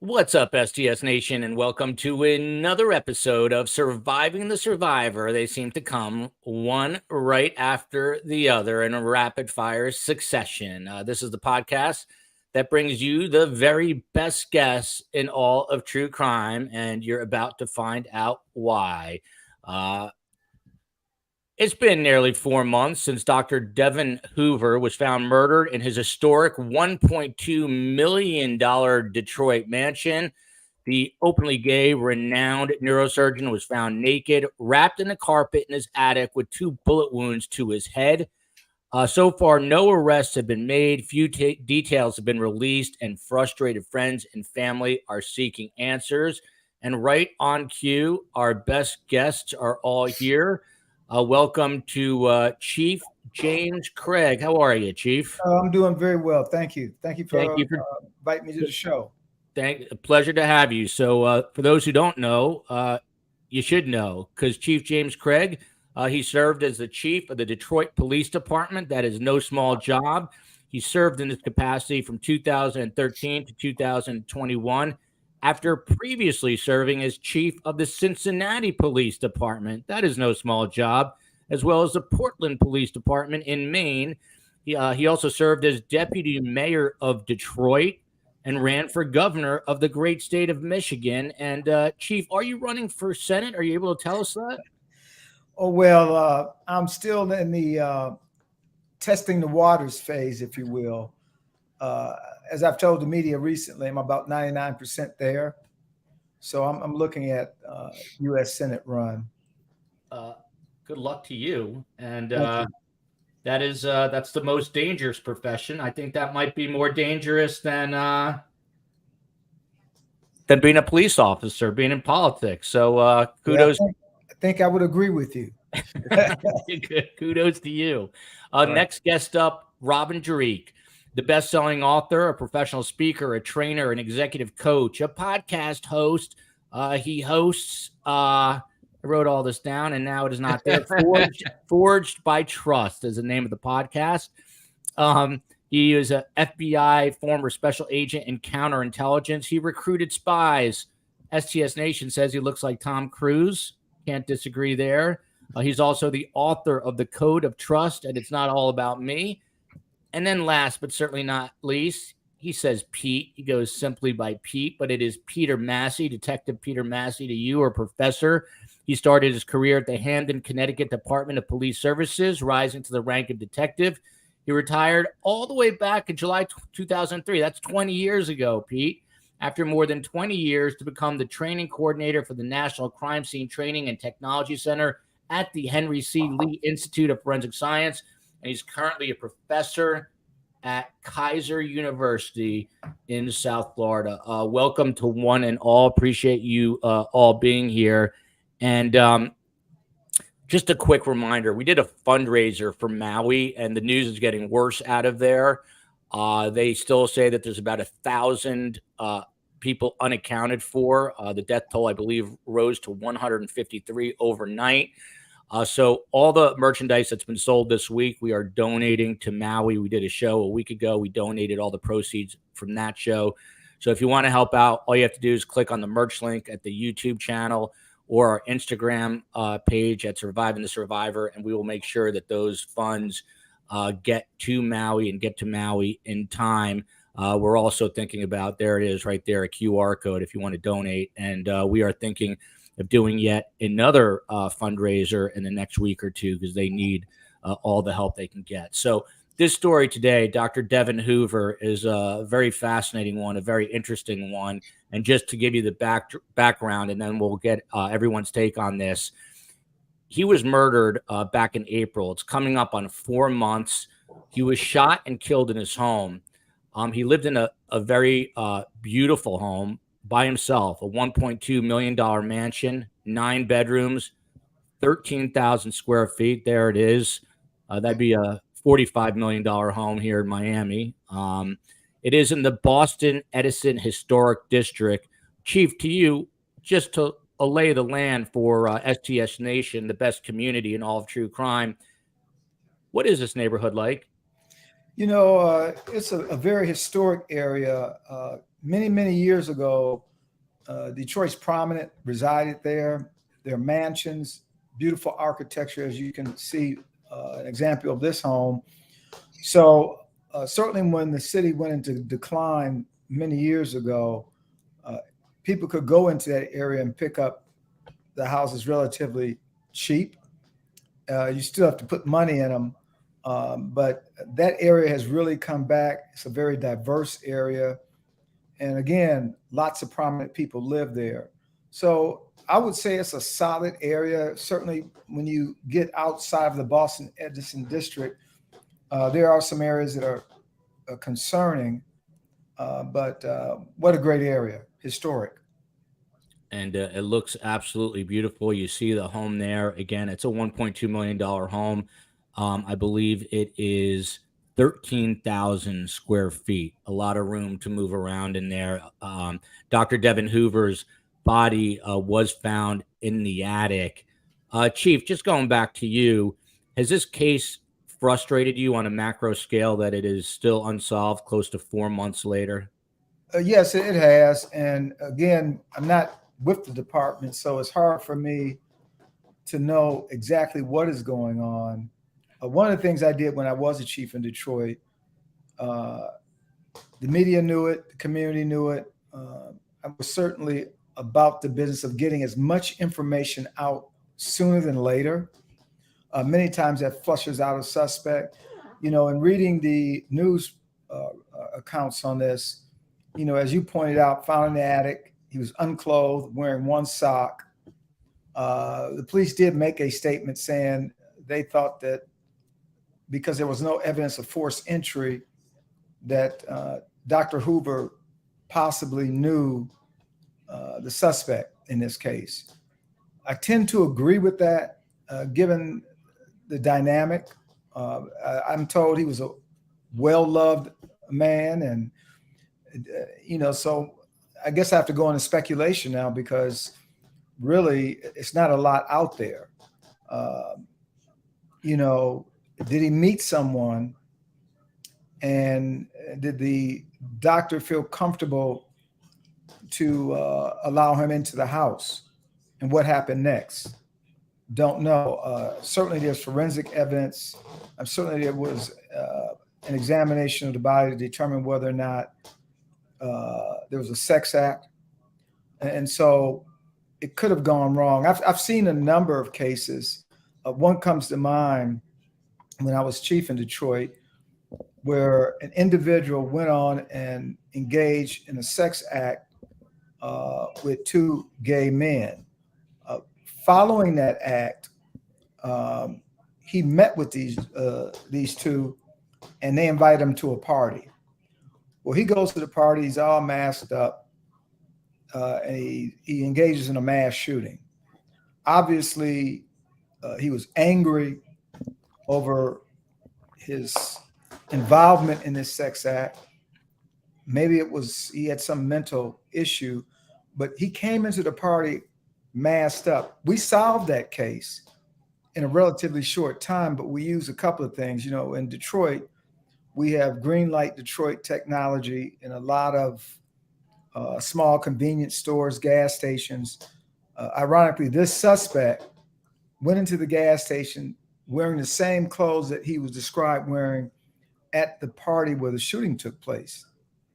What's up, STS Nation, and welcome to another episode of Surviving the Survivor. They seem to come one right after the other in a rapid fire succession. This is the podcast that brings you the very best guests in all of true crime, and you're about to find out why. It's been nearly 4 months since Dr. Devon Hoover was found murdered in his historic $1.2 million Detroit mansion. The openly gay, renowned neurosurgeon was found naked, wrapped in a carpet in his attic with 2 bullet wounds to his head. So far, no arrests have been made. Few details have been released, and frustrated friends and family are seeking answers. And right on cue, our best guests are all here. Welcome to Chief James Craig. How are you, Chief? I'm doing very well. Thank you. Thank you for inviting me to the show. A pleasure to have you. So for those who don't know, you should know, because Chief James Craig, he served as the chief of the Detroit Police Department. That is no small job. He served in this capacity from 2013 to 2021. After previously serving as chief of the Cincinnati Police Department. That is no small job, as well as the Portland Police Department in Maine. He also served as deputy mayor of Detroit and ran for governor of the great state of Michigan. And Chief, are you running for Senate? Are you able to tell us that? Oh, well, I'm still in the testing the waters phase, if you will. As I've told the media recently, I'm about 99% there. So I'm looking at U.S. Senate run. Good luck to you. And that's the most dangerous profession. I think that might be more dangerous than being a police officer, being in politics. So kudos. Yeah, I think I would agree with you. Kudos to you. Next guest up, Robin Jarique. The best-selling author, a professional speaker, a trainer, an executive coach, a podcast host. He hosts, I wrote all this down, and now it is not there. Forged by Trust is the name of the podcast. He is a FBI former special agent in counterintelligence. He recruited spies. STS Nation says he looks like Tom Cruise. Can't disagree there. He's also the author of The Code of Trust, and It's Not All About Me. And then last, but certainly not least, he says Pete. He goes simply by Pete, but it is Peter Massey, Detective Peter Massey to you, or Professor. He started his career at the Hamden, Connecticut Department of Police Services, rising to the rank of detective. He retired all the way back in July 2003. That's 20 years ago, Pete. After more than 20 years to become the training coordinator for the National Crime Scene Training and Technology Center at the Henry C. Lee Institute of Forensic Science. And he's currently a professor at Kaiser University in South Florida. Welcome to one and all. Appreciate you all being here. And just a quick reminder, we did a fundraiser for Maui, and the news is getting worse out of there. They still say that there's about 1,000 people unaccounted for. The death toll, I believe, rose to 153 overnight. So all the merchandise that's been sold this week, we are donating to Maui. We did a show a week ago. We donated all the proceeds from that show. So if you want to help out, all you have to do is click on the merch link at the YouTube channel or our Instagram page at Surviving the Survivor, and we will make sure that those funds get to Maui and get to Maui in time. We're also thinking about, there it is right there, a QR code if you want to donate. And we are thinking of doing yet another fundraiser in the next week or two, because they need all the help they can get. So this story today, Dr. Devon Hoover, is a very fascinating one, a very interesting one. And just to give you the background, and then we'll get everyone's take on this. He was murdered back in April. It's coming up on 4 months. He was shot and killed in his home. He lived in a very beautiful home by himself, a $1.2 million mansion, 9 bedrooms, 13,000 square feet. There it is. That'd be a $45 million home here in Miami. It is in the Boston Edison Historic District. Chief, to you, just to lay the land for STS Nation, the best community in all of true crime, what is this neighborhood like? You know, it's a very historic area. many, many years ago, Detroit's prominent resided there. Their mansions, beautiful architecture, as you can see, an example of this home. So certainly when the city went into decline many years ago, people could go into that area and pick up the houses relatively cheap. You still have to put money in them. But that area has really come back. It's a very diverse area. And again, lots of prominent people live there. So I would say it's a solid area. Certainly when you get outside of the Boston Edison district, there are some areas that are concerning, but what a great area, historic. And it looks absolutely beautiful. You see the home there. Again, it's a $1.2 million home. I believe it is 13,000 square feet, a lot of room to move around in there. Dr. Devon Hoover's body was found in the attic. Chief, just going back to you, has this case frustrated you on a macro scale that it is still unsolved close to 4 months later? Yes, it has. And again, I'm not with the department, so it's hard for me to know exactly what is going on. One of the things I did when I was a chief in Detroit, the media knew it, the community knew it. I was certainly about the business of getting as much information out sooner than later. Many times that flushes out a suspect. You know, in reading the news accounts on this, you know, as you pointed out, found in the attic, he was unclothed, wearing one sock. The police did make a statement saying they thought that because there was no evidence of forced entry, that Dr. Hoover possibly knew the suspect in this case. I tend to agree with that, given the dynamic. I'm told he was a well-loved man, and you know, so I guess I have to go into speculation now because really it's not a lot out there. You know, did he meet someone, and did the doctor feel comfortable to allow him into the house? And what happened next? Don't know. Certainly there's forensic evidence. Certainly there was an examination of the body to determine whether or not there was a sex act. And so it could have gone wrong. I've seen a number of cases. One comes to mind when I was chief in Detroit, where an individual went on and engaged in a sex act with two gay men. Following that act, he met with these two, and they invited him to a party. Well, he goes to the party, he's all masked up, and he engages in a mass shooting. Obviously, he was angry over his involvement in this sex act. Maybe it was he had some mental issue, but he came into the party masked up. We solved that case in a relatively short time, but we used a couple of things. You know, in Detroit, we have green light Detroit technology in a lot of small convenience stores, gas stations. Ironically, this suspect went into the gas station wearing the same clothes that he was described wearing at the party where the shooting took place,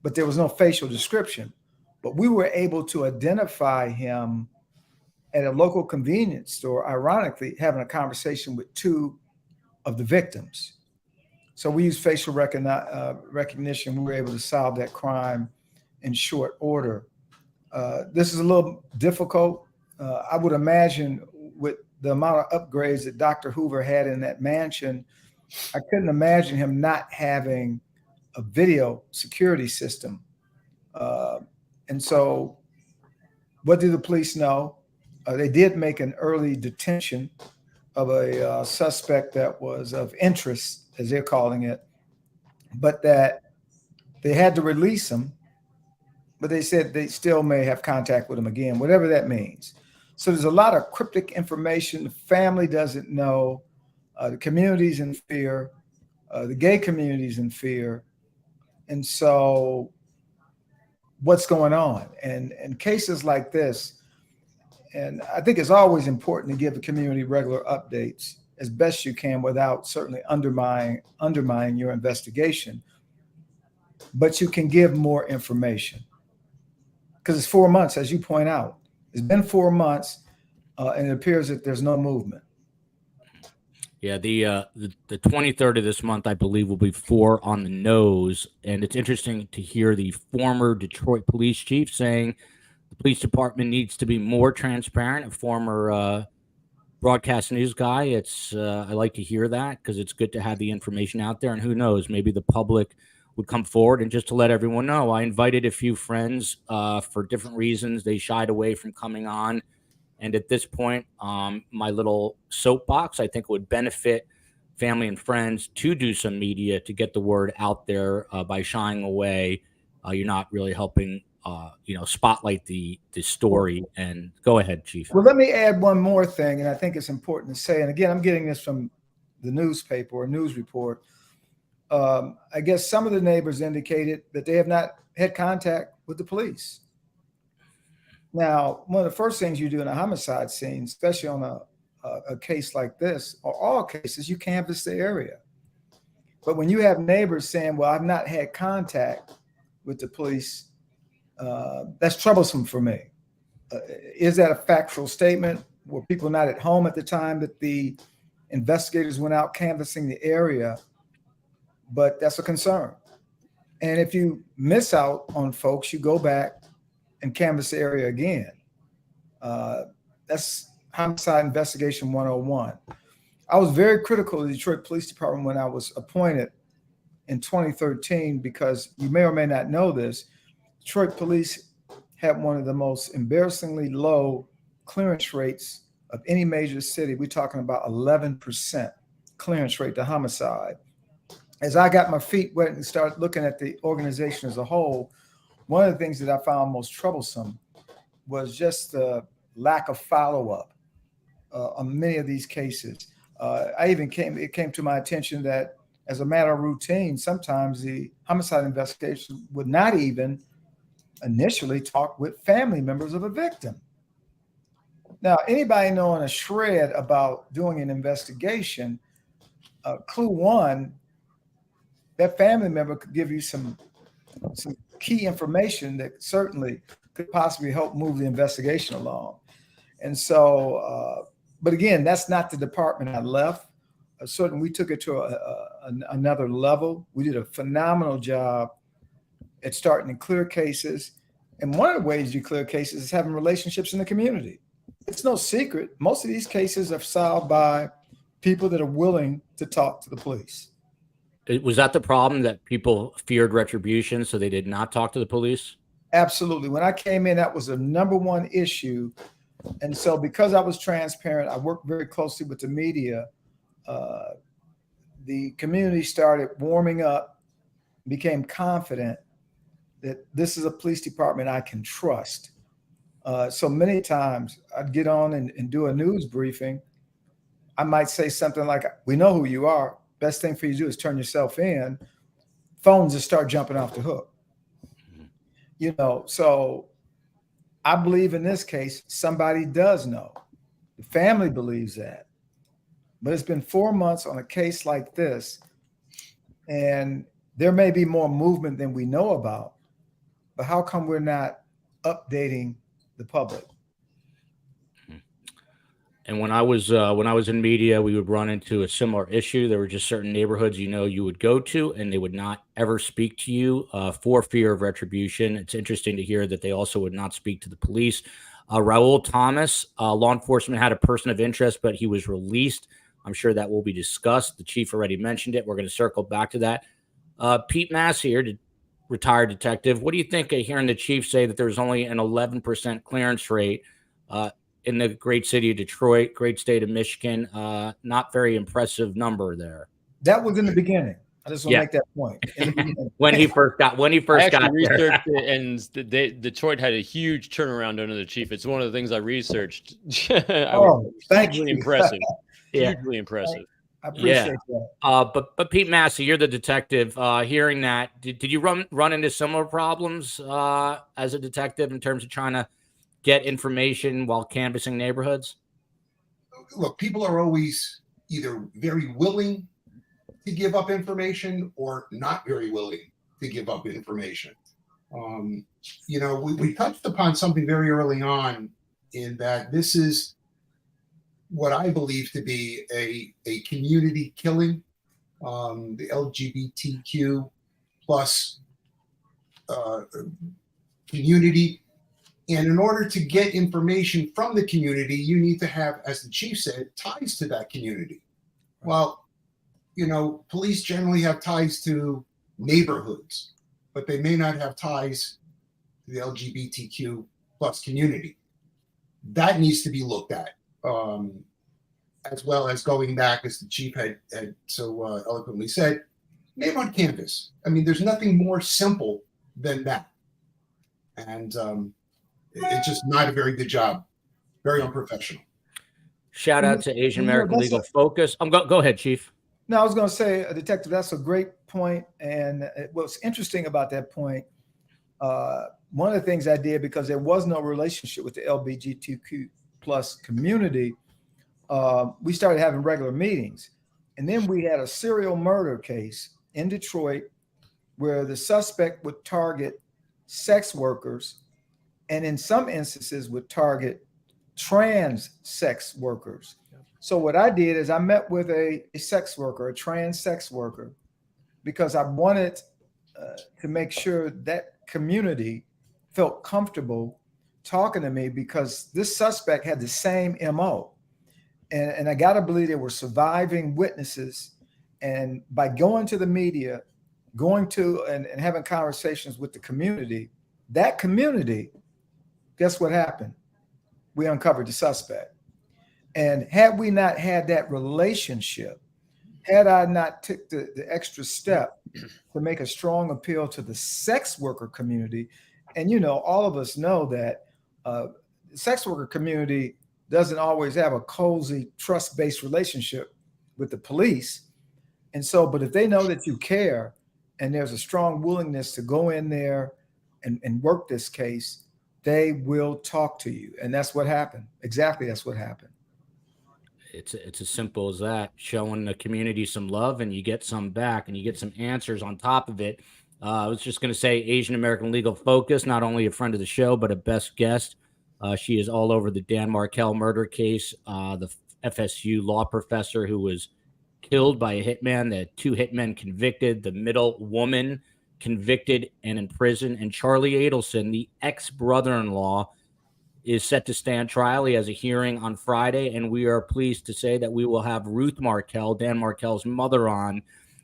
but there was no facial description. But we were able to identify him at a local convenience store, ironically, having a conversation with two of the victims. So we used facial recognition. We were able to solve that crime in short order. This is a little difficult. I would imagine with the amount of upgrades that Dr. Hoover had in that mansion, I couldn't imagine him not having a video security system. And so what do the police know? They did make an early detention of a suspect that was of interest, as they're calling it, but that they had to release him, but they said they still may have contact with him again, whatever that means. So there's a lot of cryptic information. The family doesn't know. The community's in fear. The gay community's in fear. And so what's going on. And cases like this, and I think it's always important to give the community regular updates as best you can without certainly undermining your investigation. But you can give more information because it's 4 months, as you point out. It's been 4 months, and it appears that there's no movement. Yeah, the 23rd of this month, I believe, will be 4 on the nose, and it's interesting to hear the former Detroit police chief saying the police department needs to be more transparent. A former broadcast news guy. I like to hear that because it's good to have the information out there, and who knows, maybe the public would come forward. And just to let everyone know, I invited a few friends for different reasons. They shied away from coming on. And at this point, my little soapbox, I think it would benefit family and friends to do some media to get the word out there. By shying away, you're not really helping, spotlight the story. And go ahead, Chief. Well, let me add one more thing, and I think it's important to say, and again, I'm getting this from the newspaper or news report. I guess some of the neighbors indicated that they have not had contact with the police. Now, one of the first things you do in a homicide scene, especially on a case like this, or all cases, you canvass the area. But when you have neighbors saying, well, I've not had contact with the police, that's troublesome for me. Is that a factual statement? Were people not at home at the time that the investigators went out canvassing the area? But that's a concern. And if you miss out on folks, you go back and canvass the area again. That's homicide investigation 101. I was very critical of the Detroit Police Department when I was appointed in 2013, because you may or may not know this, Detroit police had one of the most embarrassingly low clearance rates of any major city. We're talking about 11% clearance rate to homicide. As I got my feet wet and started looking at the organization as a whole, one of the things that I found most troublesome was just the lack of follow-up on many of these cases. It came to my attention that as a matter of routine, sometimes the homicide investigation would not even initially talk with family members of a victim. Now, anybody knowing a shred about doing an investigation, clue one, that family member could give you some key information that certainly could possibly help move the investigation along. And so, but again, that's not the department I left. Certainly, we took it to another level. We did a phenomenal job at starting to clear cases. And one of the ways you clear cases is having relationships in the community. It's no secret. Most of these cases are solved by people that are willing to talk to the police. Was that the problem, that people feared retribution, so they did not talk to the police? Absolutely. When I came in, that was the number one issue. And so because I was transparent, I worked very closely with the media. The community started warming up, became confident that this is a police department I can trust. So many times I'd get on and do a news briefing. I might say something like, we know who you are. Best thing for you to do is turn yourself in. Phones just start jumping off the hook. So I believe in this case, somebody does know. The family believes that. But it's been 4 months on a case like this, and there may be more movement than we know about, but how come we're not updating the public? And when I was in media, we would run into a similar issue. There were just certain neighborhoods you would go to, and they would not ever speak to you for fear of retribution. It's interesting to hear that they also would not speak to the police. Raul Thomas, law enforcement had a person of interest, but he was released. I'm sure that will be discussed. The chief already mentioned it. We're going to circle back to that. Pete Mass here, retired detective. What do you think of hearing the chief say that there's only an 11% clearance rate in the great city of Detroit, great state of Michigan? Not very impressive number there. That was in the beginning. I just want to make that point. In the beginning. when he first got researched it, and Detroit had a huge turnaround under the chief. It's one of the things I researched. Thank you. Impressive. Hugely impressive. I appreciate that. But Pete Massey, you're the detective. Hearing that, did you run into similar problems as a detective in terms of trying to get information while canvassing neighborhoods? Look, people are always either very willing to give up information or not very willing to give up information. We touched upon something very early on in that this is what I believe to be a community killing, the LGBTQ plus community. And in order to get information from the community, you need to have, as the chief said, ties to that community. Well, police generally have ties to neighborhoods, but they may not have ties to the LGBTQ plus community. That needs to be looked at, as well as going back, as the chief had so eloquently said, name on canvas. I mean, there's nothing more simple than that. And it's just not a very good job, very unprofessional. Shout out to Asian American Legal Focus. Go ahead, Chief. No, I was going to say, Detective, that's a great point. And what's interesting about that point, one of the things I did, because there was no relationship with the LGBTQ plus community, we started having regular meetings. And then we had a serial murder case in Detroit where the suspect would target sex workers, and in some instances would target trans sex workers. So what I did is I met with a sex worker, a trans sex worker, because I wanted to make sure that community felt comfortable talking to me, because this suspect had the same MO. And I got to believe there were surviving witnesses. And by going to the media, going to and having conversations with the community, that community, guess what happened? We uncovered the suspect. And had we not had that relationship, had I not took the extra step to make a strong appeal to the sex worker community, and all of us know that the sex worker community doesn't always have a cozy, trust-based relationship with the police. And so, but if they know that you care and there's a strong willingness to go in there and work this case, they will talk to you. And that's what happened. Exactly. That's what happened. It's as simple as that, showing the community some love and you get some back and you get some answers on top of it. I was just going to say Asian American Legal Focus, not only a friend of the show, but a best guest. She is all over the Dan Markel murder case, the FSU law professor who was killed by a hitman, the two hitmen convicted, the middle woman convicted and in prison, and Charlie Adelson, the ex-brother-in-law, is set to stand trial. He has a hearing on Friday, and we are pleased to say that we will have Ruth Markel, Dan Markel's mother, on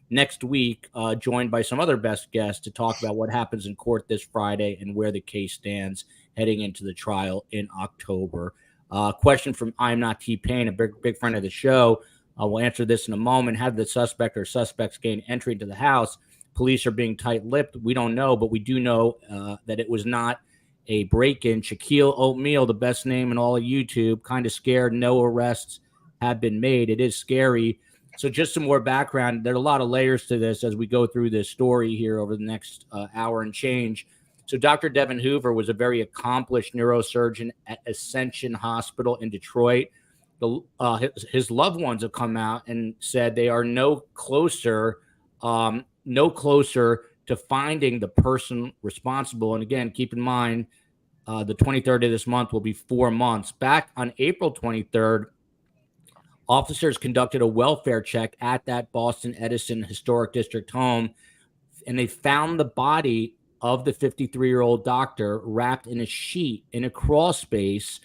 next week, joined by some other best guests to talk about what happens in court this Friday and where the case stands heading into the trial in October. Question from I'm Not T-Pain, a big friend of the show. We'll answer this in a moment. How did the suspect or suspects gain entry into the house? Police are being tight-lipped. We don't know, but we do know that it was not a break-in. Shaquille O'Neal, the best name in all of YouTube, kind of scared. No arrests have been made. It is scary. So just some more background. There are a lot of layers to this as we go through this story here over the next hour and change. So Dr. Devon Hoover was a very accomplished neurosurgeon at Ascension Hospital in Detroit. His loved ones have come out and said they are no closer to finding the person responsible. And again, keep in mind, the 23rd of this month will be 4 months. Back on April 23rd, officers conducted a welfare check at that Boston Edison Historic District home, and they found the body of the 53-year-old doctor wrapped in a sheet in a crawl space.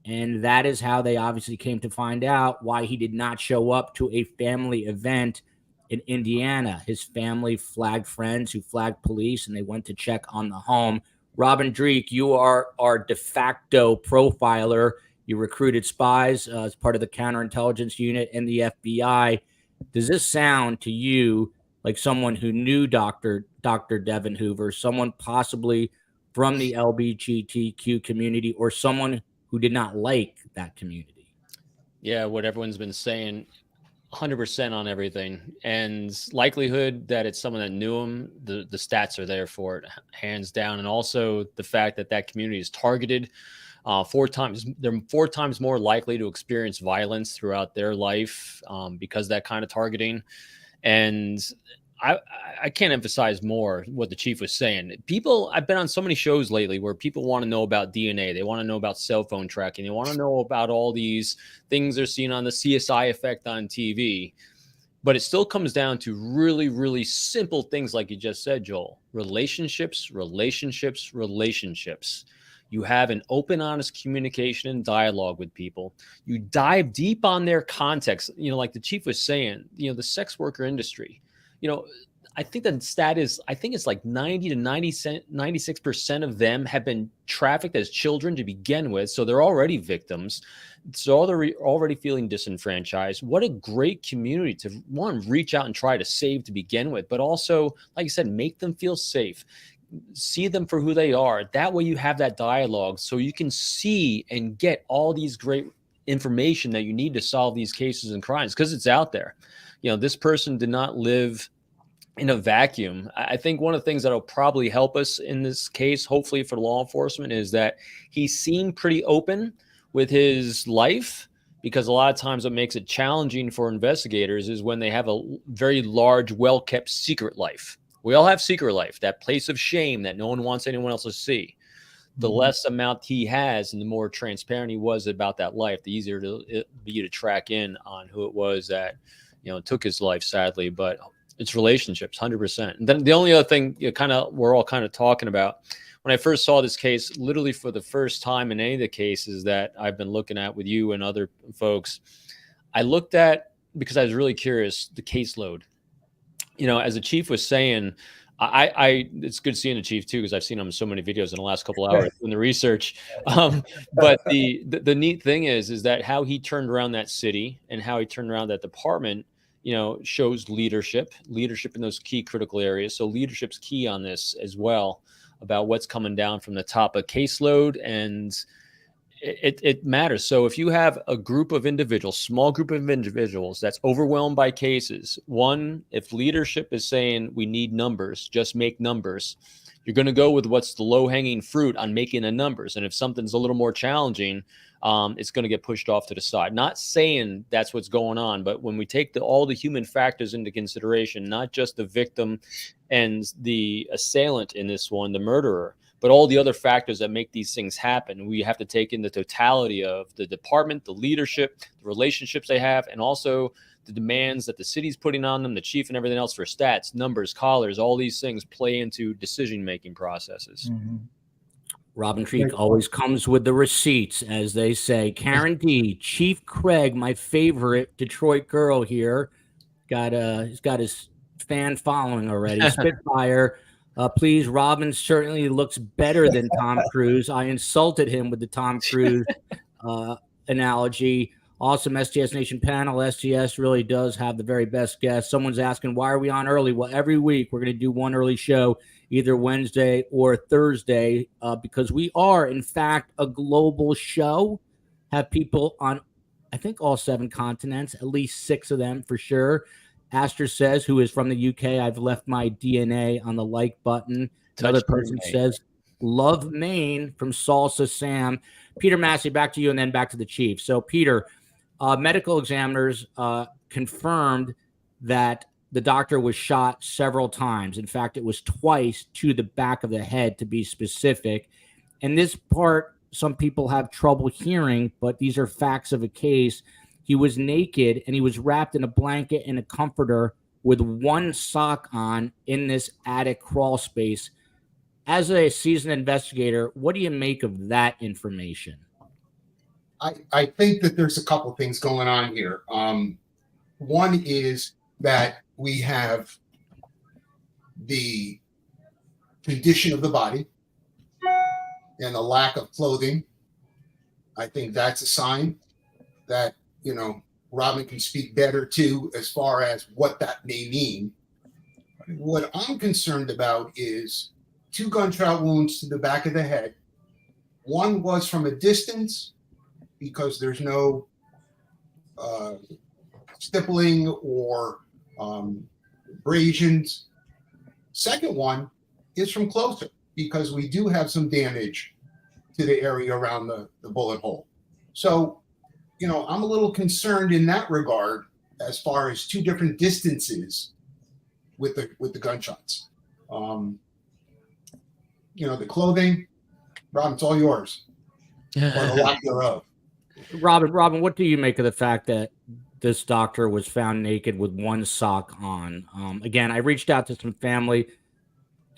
And that is how they obviously came to find out why he did not show up to a family event in Indiana. His family flagged friends who flagged police, and they went to check on the home. Robin Dreek, you are our de facto profiler. You recruited spies as part of the counterintelligence unit in the FBI. Does this sound to you like someone who knew Dr. Devon Hoover, someone possibly from the LGBTQ community, or someone who did not like that community? Yeah, what everyone's been saying 100% on everything, and likelihood that it's someone that knew him, the stats are there for it, hands down. And also the fact that that community is targeted 4 times. They're 4 times more likely to experience violence throughout their life because of that kind of targeting. And I can't emphasize more what the chief was saying. I've been on so many shows lately where people want to know about DNA. They want to know about cell phone tracking. They want to know about all these things they're seeing on the CSI Effect on TV. But it still comes down to really, really simple things like you just said, Joel. Relationships. You have an open, honest communication and dialogue with people. You dive deep on their context. Like the chief was saying, the sex worker industry, I think the stat is, I think it's like 90 to 96% of them have been trafficked as children to begin with. So they're already victims. So they're already feeling disenfranchised. What a great community to, one, reach out and try to save to begin with, but also, like I said, make them feel safe. See them for who they are. That way you have that dialogue so you can see and get all these great information that you need to solve these cases and crimes, because it's out there. This person did not live in a vacuum. I think one of the things that'll probably help us in this case, hopefully for law enforcement, is that he seemed pretty open with his life, because a lot of times what makes it challenging for investigators is when they have a very large, well-kept secret life. We all have secret life, that place of shame that no one wants anyone else to see. The less amount he has and the more transparent he was about that life, the easier it be to track in on who it was that, took his life, sadly. But it's relationships, 100%. And then the only other thing we're all kind of talking about, when I first saw this case, literally for the first time in any of the cases that I've been looking at with you and other folks, I looked at, because I was really curious, the caseload. As the chief was saying, it's good seeing the chief too, because I've seen him in so many videos in the last couple of hours doing the research. But the neat thing is that how he turned around that city and how he turned around that department, shows leadership in those key critical areas. So leadership's key on this as well, about what's coming down from the top of caseload, and it matters. So if you have a group of individuals, small group of individuals that's overwhelmed by cases, one, if leadership is saying we need numbers, just make numbers, you're going to go with what's the low-hanging fruit on making the numbers. And if something's a little more challenging, it's going to get pushed off to the side. Not saying that's what's going on, but when we take all the human factors into consideration, not just the victim and the assailant in this one, the murderer, but all the other factors that make these things happen, we have to take in the totality of the department, the leadership, the relationships they have, and also the demands that the city's putting on them, the chief and everything else for stats, numbers, collars, all these things play into decision-making processes. Mm-hmm. Robin Treek always comes with the receipts, as they say. Karen D, Chief Craig, my favorite Detroit girl here. He's got his fan following already. Spitfire. Please, Robin certainly looks better than Tom Cruise. I insulted him with the Tom Cruise analogy. Awesome STS Nation panel. STS really does have the very best guests. Someone's asking, why are we on early? Well, every week we're going to do one early show, either Wednesday or Thursday, because we are, in fact, a global show. Have people on, I think, all 7 continents, at least 6 of them for sure. Aster says, who is from the UK, I've left my DNA on the like button. Another person says, love Maine from Salsa Sam. Peter Massey, back to you, and then back to the chief. So, Peter, medical examiners confirmed that the doctor was shot several times. In fact, it was twice to the back of the head, to be specific. And this part, some people have trouble hearing, but these are facts of a case. He was naked and he was wrapped in a blanket and a comforter with one sock on in this attic crawl space. As a seasoned investigator, what do you make of that information? I think that there's a couple things going on here. One is that we have the condition of the body and the lack of clothing. I think that's a sign that, Robin can speak better to as far as what that may mean. What I'm concerned about is 2 gunshot wounds to the back of the head. One was from a distance because there's no stippling or abrasions. Second one is from closer, because we do have some damage to the area around the bullet hole. So, I'm a little concerned in that regard as far as two different distances with the gunshots. The clothing, Rob, it's all yours. Or the lack thereof. Robin, what do you make of the fact that this doctor was found naked with one sock on? Again, I reached out to some family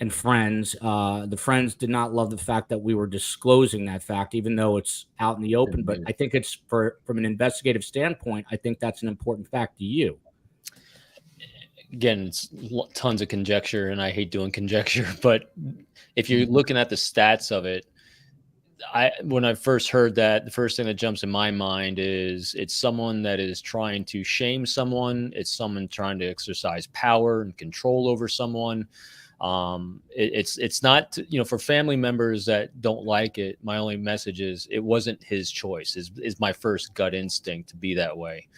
and friends. The friends did not love the fact that we were disclosing that fact, even though it's out in the open. But I think it's from an investigative standpoint, I think that's an important fact to you. Again, it's tons of conjecture, and I hate doing conjecture. But if you're looking at the stats of it, when I first heard that, the first thing that jumps in my mind is it's someone that is trying to shame someone. It's someone trying to exercise power and control over someone. It's not, for family members that don't like it. My only message is it wasn't his choice. Is my first gut instinct to be that way.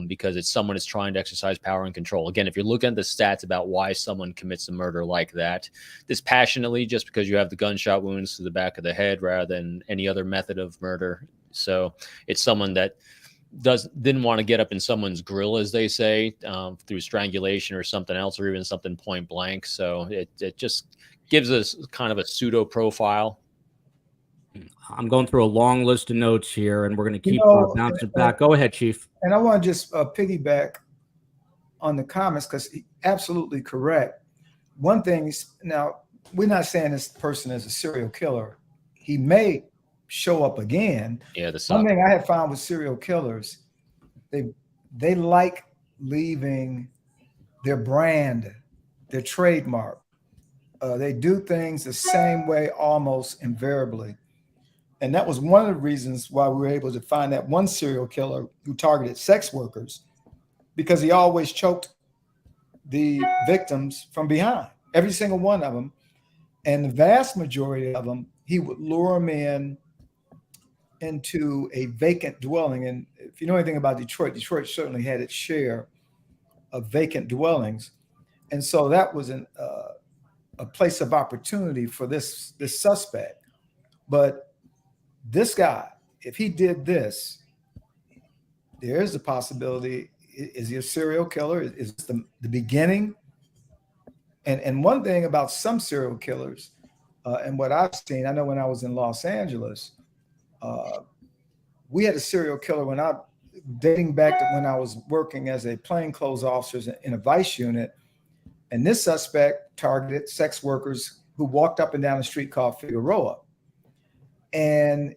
Because it's someone is trying to exercise power and control. Again, if you're looking at the stats about why someone commits a murder like that, dispassionately, just because you have the gunshot wounds to the back of the head rather than any other method of murder. So it's someone that didn't want to get up in someone's grill, as they say, through strangulation or something else, or even something point blank. So it just gives us kind of a pseudo profile. I'm going through a long list of notes here, and we're going to keep bouncing back. Go ahead, Chief. And I want to just piggyback on the comments, because he's absolutely correct. One thing is, now, we're not saying this person is a serial killer. He may show up again. Yeah, one thing I have found with serial killers, they like leaving their brand, their trademark. They do things the same way almost invariably. And that was one of the reasons why we were able to find that one serial killer who targeted sex workers, because he always choked the victims from behind, every single one of them. And the vast majority of them, he would lure them into a vacant dwelling. And if you know anything about Detroit certainly had its share of vacant dwellings. And so that was a place of opportunity for this suspect. But this guy, if he did this, there is a possibility. Is he a serial killer? Is this the beginning? And one thing about some serial killers, and what I've seen, I know when I was in Los Angeles, we had a serial killer dating back to when I was working as a plainclothes officer in a vice unit. And this suspect targeted sex workers who walked up and down the street called Figueroa. And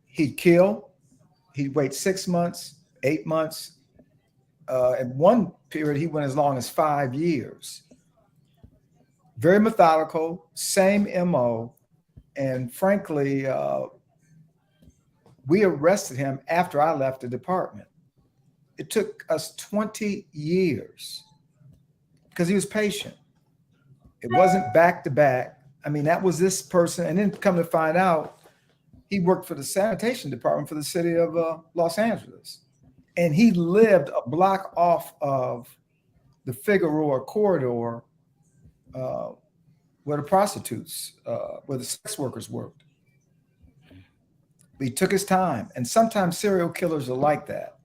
he'd kill, he'd wait 6 months, 8 months. At one period, he went as long as 5 years. Very methodical, same MO. And frankly, we arrested him after I left the department. It took us 20 years because he was patient. It wasn't back to back. I mean, that was this person. And then come to find out, he worked for the sanitation department for the city of Los Angeles. And he lived a block off of the Figueroa corridor where the prostitutes, where the sex workers worked. But he took his time. And sometimes serial killers are like that.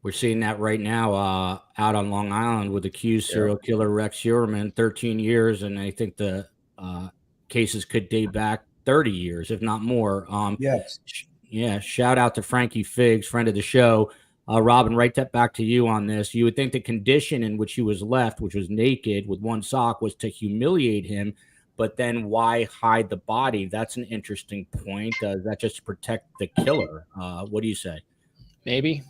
We're seeing that right now out on Long Island with accused serial killer Rex Heuermann, 13 years. And I think the cases could date back 30 years, if not more. Yes. Yeah. Shout out to Frankie Figs, friend of the show. Robin, right back to you on this. You would think the condition in which he was left, which was naked with one sock, was to humiliate him. But then why hide the body? That's an interesting point. Is that just to protect the killer? What do you say? Maybe.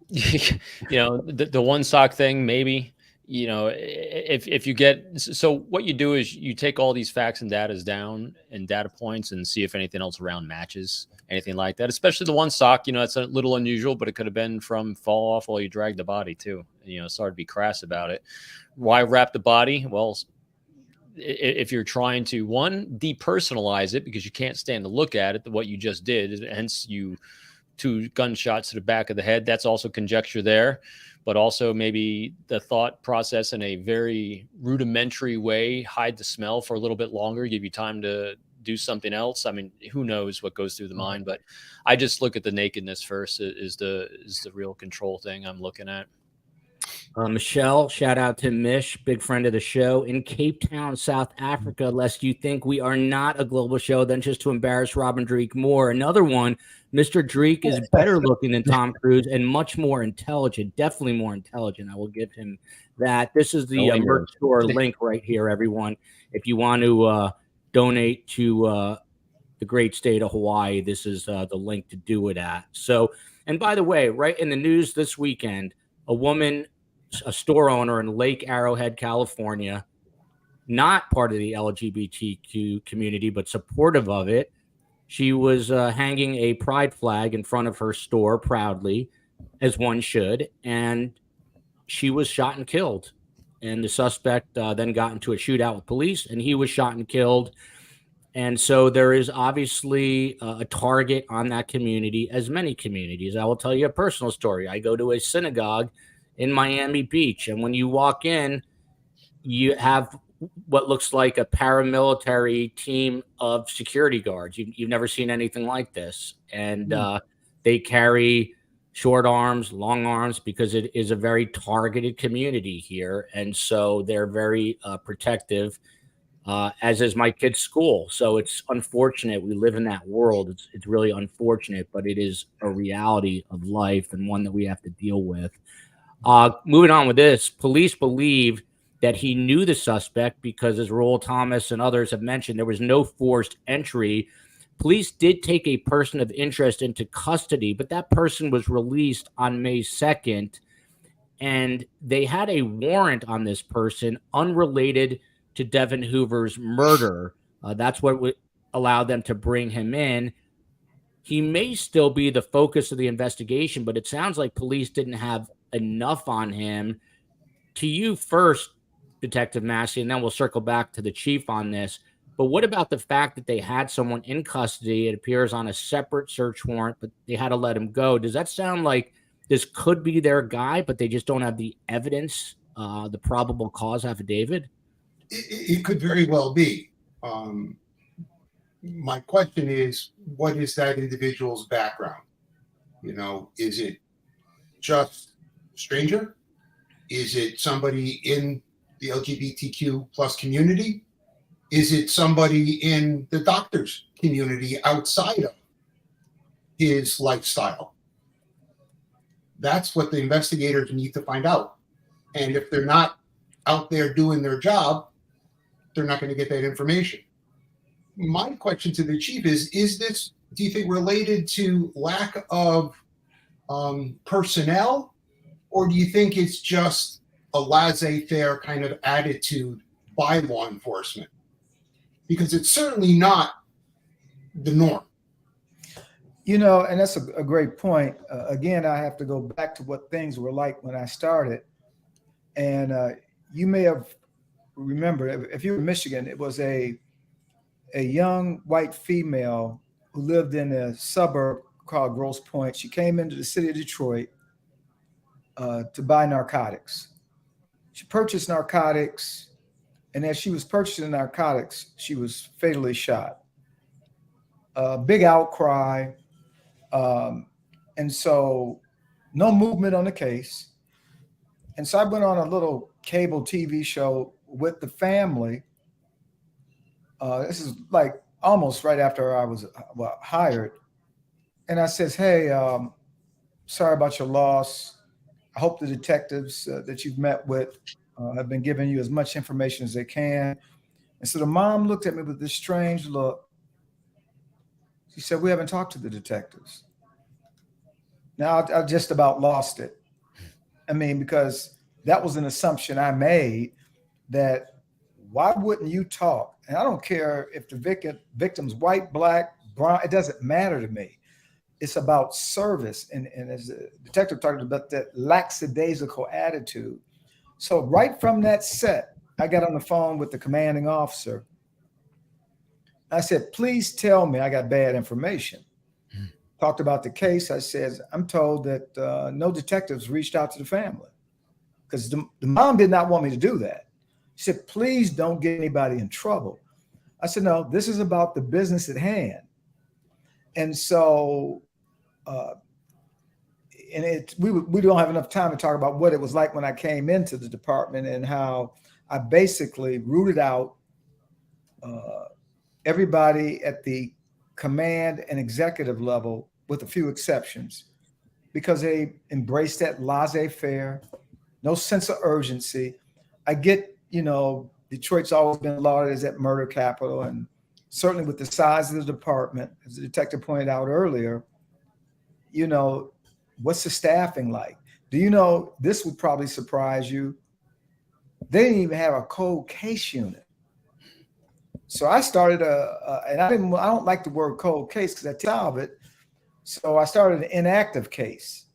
The one sock thing, maybe. If you get, so what you do is you take all these facts and data points and see if anything else around matches, anything like that, especially the one sock. It's a little unusual, but it could have been from fall off while you drag the body too. Sorry to be crass about it. Why wrap the body? Well, if you're trying to, one, depersonalize it because you can't stand to look at it, what you just did, hence you 2 gunshots to the back of the head. That's also conjecture there, but also maybe the thought process in a very rudimentary way, hide the smell for a little bit longer, give you time to do something else. I mean, who knows what goes through the mind, but I just look at the nakedness first is the real control thing I'm looking at. Michelle, shout out to Mish, big friend of the show, in Cape Town, South Africa. Lest you think we are not a global show, then just to embarrass Robin Dreek more. Another one, Mr. Dreek is better looking than Tom Cruise and much more intelligent, definitely more intelligent. I will give him that. This is the merch store link right here, everyone. If you want to donate to the great state of Hawaii, this is the link to do it at. So, and by the way, right in the news this weekend, a store owner in Lake Arrowhead, California, not part of the LGBTQ community, but supportive of it. She was hanging a pride flag in front of her store proudly, as one should, and she was shot and killed. And the suspect then got into a shootout with police, and he was shot and killed. And so there is obviously a target on that community, as many communities. I will tell you a personal story. I go to a synagogue in Miami Beach, and when you walk in, you have what looks like a paramilitary team of security guards. You've never seen anything like this. And they carry short arms, long arms, because it is a very targeted community here. And so they're very protective, as is my kid's school. So it's unfortunate we live in that world. It's really unfortunate, but it is a reality of life and one that we have to deal with. Moving on with this, police believe that he knew the suspect because, as Roel Thomas and others have mentioned, there was no forced entry. Police did take a person of interest into custody, but that person was released on May 2nd, and they had a warrant on this person unrelated to Devon Hoover's murder. That's what would allow them to bring him in. He may still be the focus of the investigation, but it sounds like police didn't have enough on him. To you first, Detective Massey, and then we'll circle back to the chief on this. But what about the fact that they had someone in custody? It appears on a separate search warrant, but they had to let him go. Does that sound like this could be their guy, but they just don't have the evidence, the probable cause affidavit? It could very well be. My question is, what is that individual's background? Is it just a stranger? Is it somebody in the LGBTQ plus community? Is it somebody in the doctor's community outside of his lifestyle? That's what the investigators need to find out. And if they're not out there doing their job, they're not going to get that information. My question to the chief is this, do you think, related to lack of personnel, or do you think it's just a laissez-faire kind of attitude by law enforcement? Because it's certainly not the norm. And that's a great point. Again, I have to go back to what things were like when I started. And you may have remembered, if you're in Michigan, it was a young white female who lived in a suburb called Grosse Pointe. She came into the city of Detroit to buy narcotics. She purchased narcotics, and as she was purchasing narcotics, she was fatally shot. Big outcry. And so no movement on the case. And so I went on a little cable TV show with the family. This is like almost right after I was hired. And I says, hey, sorry about your loss. I hope the detectives that you've met with have been giving you as much information as they can. And so the mom looked at me with this strange look. She said, we haven't talked to the detectives. Now I just about lost it. I mean, because that was an assumption I made, that why wouldn't you talk? And I don't care if the victim's white, black, brown, it doesn't matter to me. It's about service. And as the detective talked about that lackadaisical attitude. So right from that set, I got on the phone with the commanding officer. I said, please tell me I got bad information. talked about the case. I said, I'm told that no detectives reached out to the family because the mom did not want me to do that. She said, please don't get anybody in trouble. I said, no, this is about the business at hand. And so, we don't have enough time to talk about what it was like when I came into the department and how I basically rooted out everybody at the command and executive level, with a few exceptions, because they embraced that laissez-faire, no sense of urgency. I get, Detroit's always been lauded as that murder capital, and certainly with the size of the department, as the detective pointed out earlier, what's the staffing like? Do you know, this would probably surprise you, they didn't even have a cold case unit. So I started and I don't like the word cold case because I solve it. So I started an inactive case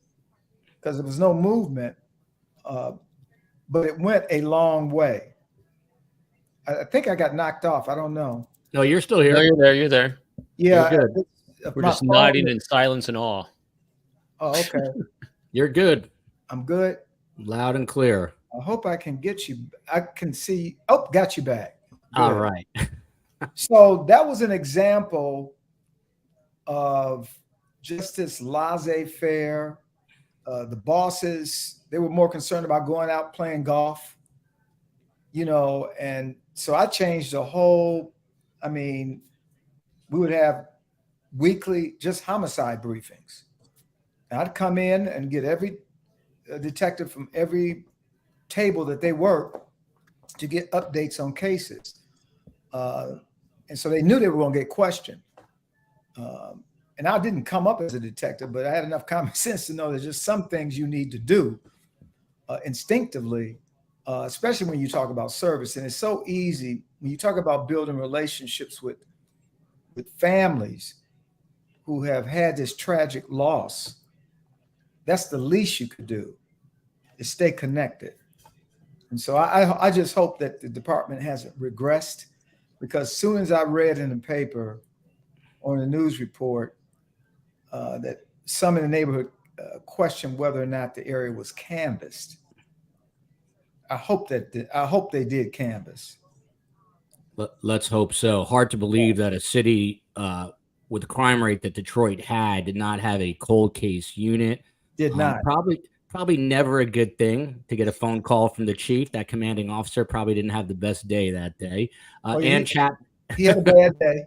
because there was no movement, but it went a long way. I think I got knocked off. I don't know. No, you're still here. No, you're there. You're there. Yeah. You're good. We're just nodding in silence and awe. Oh, okay. You're good. I'm good. Loud and clear. I hope I can get you. I can see. Oh, got you back. Good. All right. So that was an example of just this laissez-faire. The bosses, they were more concerned about going out playing golf, and so I changed the whole. I mean, we would have weekly just homicide briefings. I'd come in and get every detective from every table that they work to get updates on cases. And so they knew they were going to get questioned. And I didn't come up as a detective, but I had enough common sense to know there's just some things you need to do instinctively, especially when you talk about service. And it's so easy when you talk about building relationships with families who have had this tragic loss. That's the least you could do, is stay connected. And so I just hope that the department hasn't regressed, because as soon as I read in the paper or in the news report that some in the neighborhood questioned whether or not the area was canvassed, I hope they did canvass. Let's hope so. Hard to believe that a city with the crime rate that Detroit had did not have a cold case unit. Did not. Probably never a good thing to get a phone call from the chief. That commanding officer probably didn't have the best day that day. Ann Chapman. He had a bad day.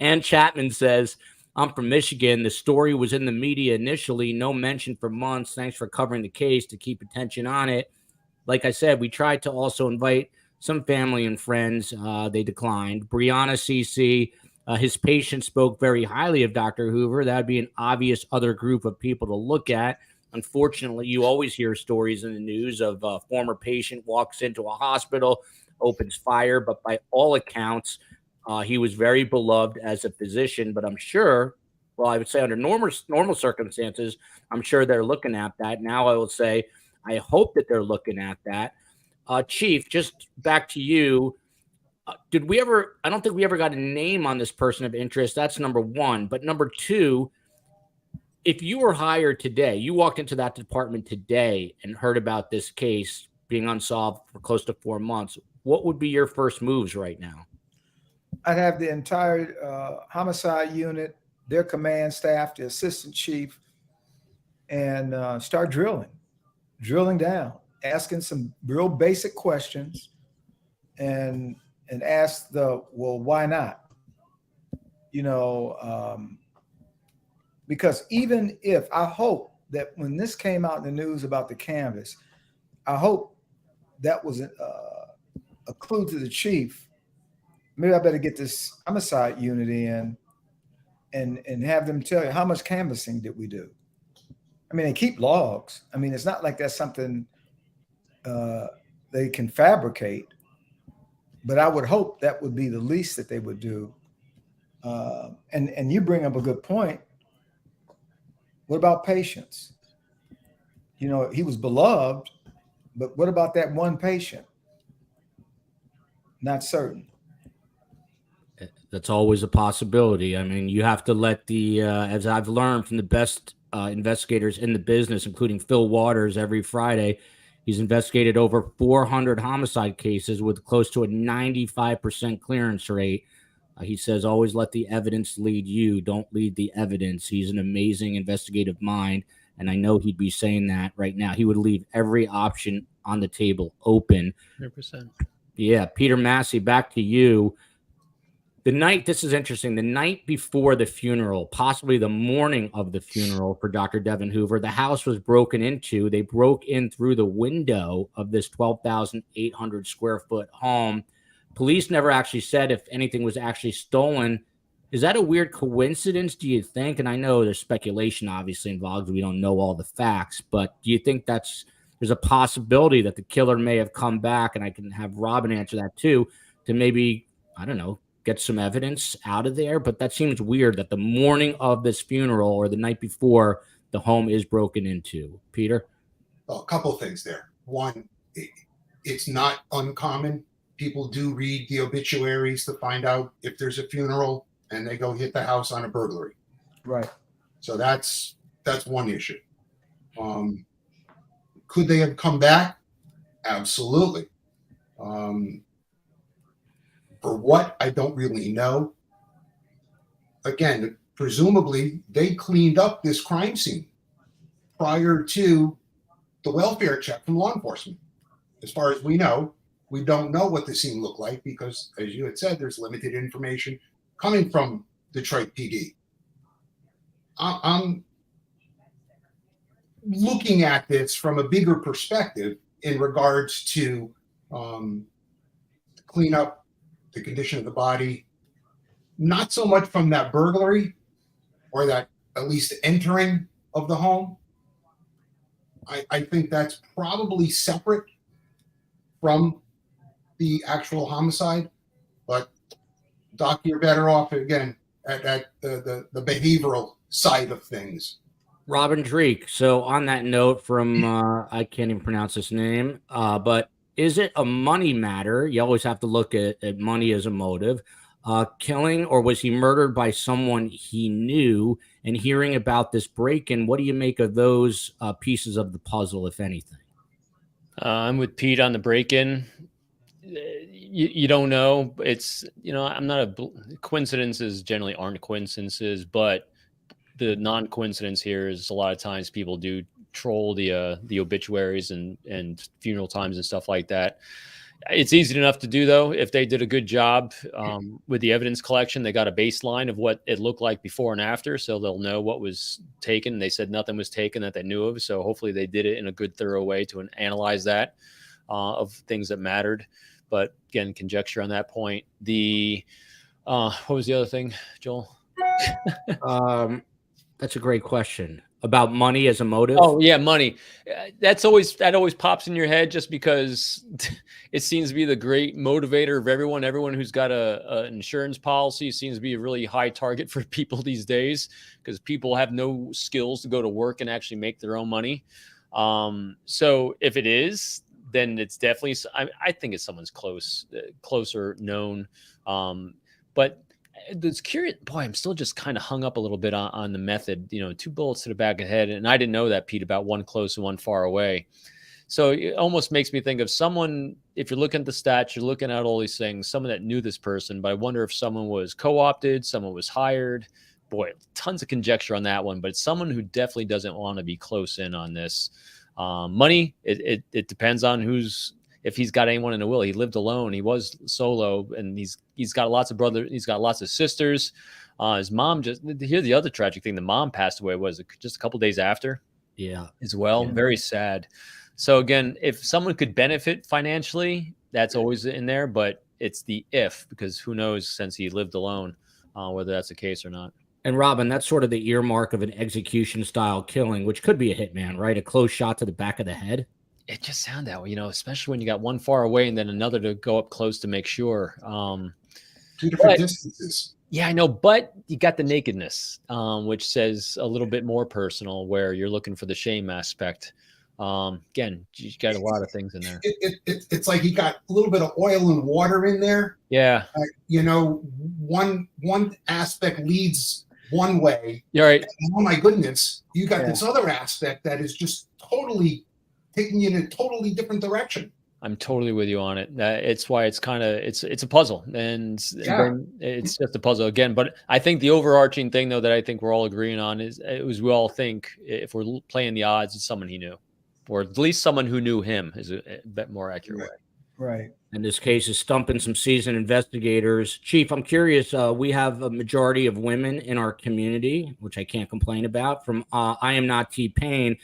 Ann Chapman says, I'm from Michigan. The story was in the media initially, no mention for months. Thanks for covering the case to keep attention on it. Like I said, we tried to also invite some family and friends. They declined. Brianna CC, his patient spoke very highly of Dr. Hoover. That would be an obvious other group of people to look at. Unfortunately, you always hear stories in the news of a former patient walks into a hospital, opens fire, but by all accounts, he was very beloved as a physician. But I'm sure, well, I would say under normal circumstances, I'm sure they're looking at that. Now I will say, I hope that they're looking at that. Chief, just back to you. Did we ever, I don't think we ever got a name on this person of interest. That's number one. But number two, if you were hired today, you walked into that department today and heard about this case being unsolved for close to 4 months, what would be your first moves right now? I'd have the entire homicide unit, their command staff, the assistant chief, and start drilling down, asking some real basic questions, and ask well, why not? Because even if, I hope that when this came out in the news about the canvas, I hope that was a clue to the chief. Maybe I better get this homicide unit in and have them tell you, how much canvassing did we do? I mean, they keep logs. I mean, it's not like that's something they can fabricate, but I would hope that would be the least that they would do. And you bring up a good point. What about patients? He was beloved, but what about that one patient? Not certain. That's always a possibility. I mean, you have to let the, as I've learned from the best investigators in the business, including Phil Waters, every Friday, he's investigated over 400 homicide cases with close to a 95% clearance rate. He says, always let the evidence lead you. Don't lead the evidence. He's an amazing investigative mind. And I know he'd be saying that right now. He would leave every option on the table open. 100%. Yeah. Peter Massey, back to you. The night, this is interesting, the night before the funeral, possibly the morning of the funeral for Dr. Devon Hoover, the house was broken into. They broke in through the window of this 12,800 square foot home. Police never actually said if anything was actually stolen. Is that a weird coincidence, do you think? And I know there's speculation obviously involved. We don't know all the facts, but do you think there's a possibility that the killer may have come back, and I can have Robin answer that too, to maybe, I don't know, get some evidence out of there? But that seems weird that the morning of this funeral or the night before, the home is broken into. Peter? Well, a couple of things there. One, it's not uncommon. People do read the obituaries to find out if there's a funeral, and they go hit the house on a burglary. Right. So that's one issue. Could they have come back? Absolutely. For what, I don't really know. Again, presumably they cleaned up this crime scene prior to the welfare check from law enforcement. As far as we know, we don't know what the scene looked like because, as you had said, there's limited information coming from Detroit PD. I'm looking at this from a bigger perspective in regards to clean up the condition of the body, not so much from that burglary or that at least entering of the home. I think that's probably separate from the actual homicide, but Doc, you're better off again at the behavioral side of things. Robin Dreek. So on that note from, I can't even pronounce his name, but is it a money matter? You always have to look at money as a motive. Killing, or was he murdered by someone he knew? And hearing about this break-in, what do you make of those pieces of the puzzle, if anything? I'm with Pete on the break-in. You don't know. It's, I'm not coincidences generally aren't coincidences, but the non-coincidence here is a lot of times people do troll the obituaries and funeral times and stuff like that. It's easy enough to do, though. If they did a good job with the evidence collection, they got a baseline of what it looked like before and after, so they'll know what was taken. They said nothing was taken that they knew of, so hopefully they did it in a good, thorough way to analyze that of things that mattered. But again, conjecture on that point. What was the other thing, Joel? That's a great question. About money as a motive? Oh, yeah, money. That always pops in your head just because it seems to be the great motivator of everyone. Everyone who's got an insurance policy seems to be a really high target for people these days because people have no skills to go to work and actually make their own money. So if it is, then it's definitely, I think it's someone's closer known. But it's curious, boy, I'm still just kind of hung up a little bit on the method, 2 bullets to the back of the head. And I didn't know that, Pete, about one close and one far away. So it almost makes me think of someone, if you're looking at the stats, you're looking at all these things, someone that knew this person, but I wonder if someone was co-opted, someone was hired. Boy, tons of conjecture on that one, but it's someone who definitely doesn't want to be close in on this. Money, it depends on if he's got anyone in the will. He lived alone. He was solo, and he's got lots of brothers. He's got lots of sisters. His mom here's the other tragic thing. The mom passed away just a couple days after. Yeah, as well. Yeah. Very sad. So again, if someone could benefit financially, that's always in there, but it's because who knows, since he lived alone, whether that's the case or not. And Robin, that's sort of the earmark of an execution style killing, which could be a hitman, right? A close shot to the back of the head. It just sounded that way, especially when you got one far away and then another to go up close to make sure. 2 different distances. Yeah, I know, but you got the nakedness, which says a little bit more personal, where you're looking for the shame aspect. Again, you got a lot of things in there. It's like he got a little bit of oil and water in there. Yeah. You know, one aspect leads one way. You're right. And, oh my goodness, you got this other aspect that is just totally taking you in a totally different direction. I'm totally with you on it. It's why it's kind of it's a puzzle, and then it's just a puzzle again. But I think the overarching thing, though, that I think we're all agreeing on is we all think if we're playing the odds, it's someone he knew, or at least someone who knew him is a bit more accurate way. Right. And this case is stumping some seasoned investigators. Chief, I'm curious. We have a majority of women in our community, which I can't complain about. From I Am Not T-Pain.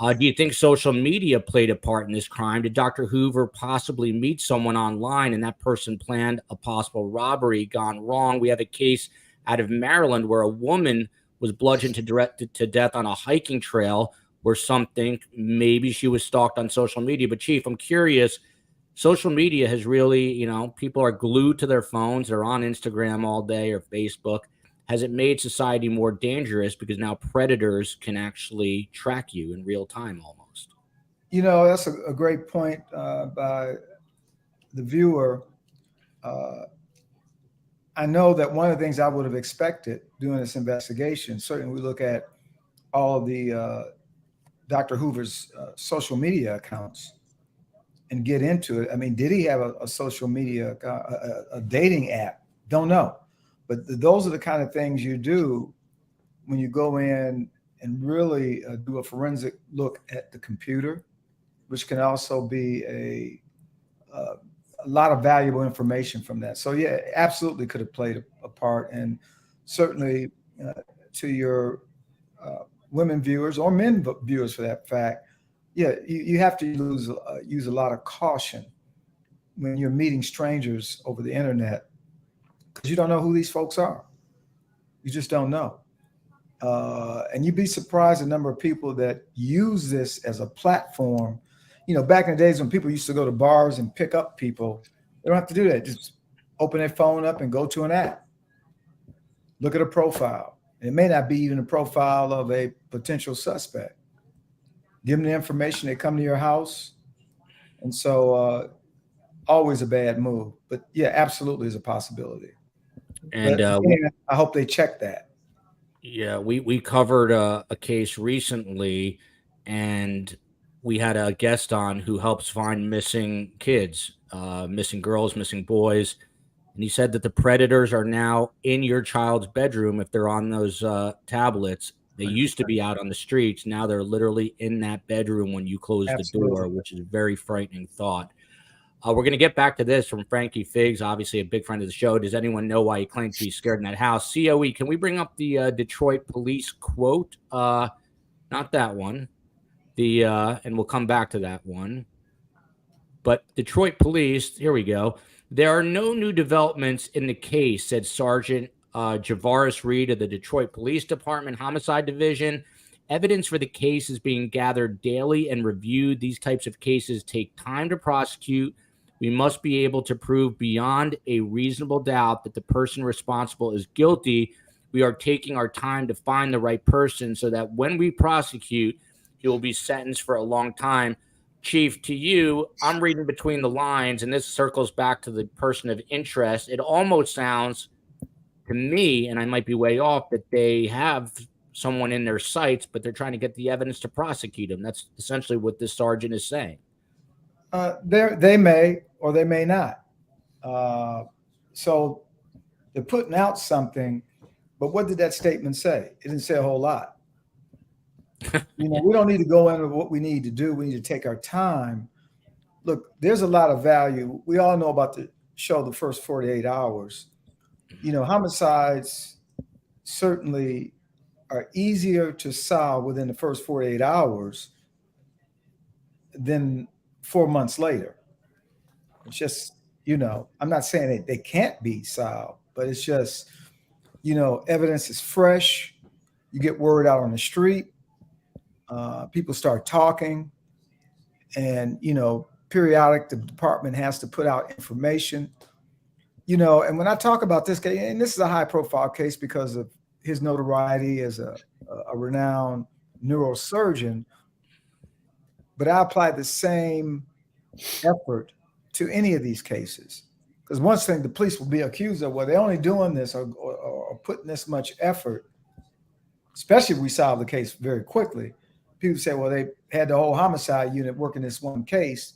Do you think social media played a part in this crime? Did Dr. Hoover possibly meet someone online and that person planned a possible robbery gone wrong? We have a case out of Maryland where a woman was bludgeoned to death on a hiking trail where some think maybe she was stalked on social media. But Chief, I'm curious, social media has really, people are glued to their phones. They're on Instagram all day or Facebook. Has it made society more dangerous because now predators can actually track you in real time almost? That's a great point by the viewer. I know that one of the things I would have expected doing this investigation, certainly we look at all of the Dr. Hoover's social media accounts and get into it. I mean, did he have a social media, a dating app? Don't know. But those are the kind of things you do when you go in and really do a forensic look at the computer, which can also be a lot of valuable information from that. So yeah, absolutely could have played a part. And certainly to your women viewers or men viewers for that fact, yeah, you have to use a lot of caution when you're meeting strangers over the internet, because you don't know who these folks are. You just don't know. And you'd be surprised the number of people that use this as a platform. Back in the days when people used to go to bars and pick up people, they don't have to do that. Just open their phone up and go to an app. Look at a profile. It may not be even a profile of a potential suspect. Give them the information. They come to your house. And so always a bad move. But yeah, absolutely is a possibility. And I hope they check that. Yeah, we covered a case recently, and we had a guest on who helps find missing kids, missing girls, missing boys. And he said that the predators are now in your child's bedroom if they're on those tablets. They used to be out on the streets. Now they're literally in that bedroom when you close the door, which is a very frightening thought. We're going to get back to this from Frankie Figs, obviously a big friend of the show. Does anyone know why he claimed to be scared in that house? COE, can we bring up the Detroit police quote? Not that one. And we'll come back to that one. But Detroit police, here we go. There are no new developments in the case, said Sergeant Javaris Reed of the Detroit Police Department Homicide Division. Evidence for the case is being gathered daily and reviewed. These types of cases take time to prosecute. We must be able to prove beyond a reasonable doubt that the person responsible is guilty. We are taking our time to find the right person so that when we prosecute, he will be sentenced for a long time. Chief, to you, I'm reading between the lines, and this circles back to the person of interest. It almost sounds to me, and I might be way off, that they have someone in their sights, but they're trying to get the evidence to prosecute him. That's essentially what this sergeant is saying. They may or they may not. So they're putting out something, but what did that statement say? It didn't say a whole lot. We don't need to go into what we need to do. We need to take our time. Look, there's a lot of value. We all know about the show, The First 48 Hours. Homicides certainly are easier to solve within the first 48 hours than 4 months later. It's just, I'm not saying they can't be solved, but it's just, evidence is fresh. You get word out on the street. People start talking, and, periodic, the department has to put out information, and when I talk about this case, and this is a high profile case because of his notoriety as a renowned neurosurgeon, but I apply the same effort to any of these cases. Because one thing the police will be accused of, well, they're only doing this or putting this much effort, especially if we solve the case very quickly. People say, well, they had the whole homicide unit working this one case,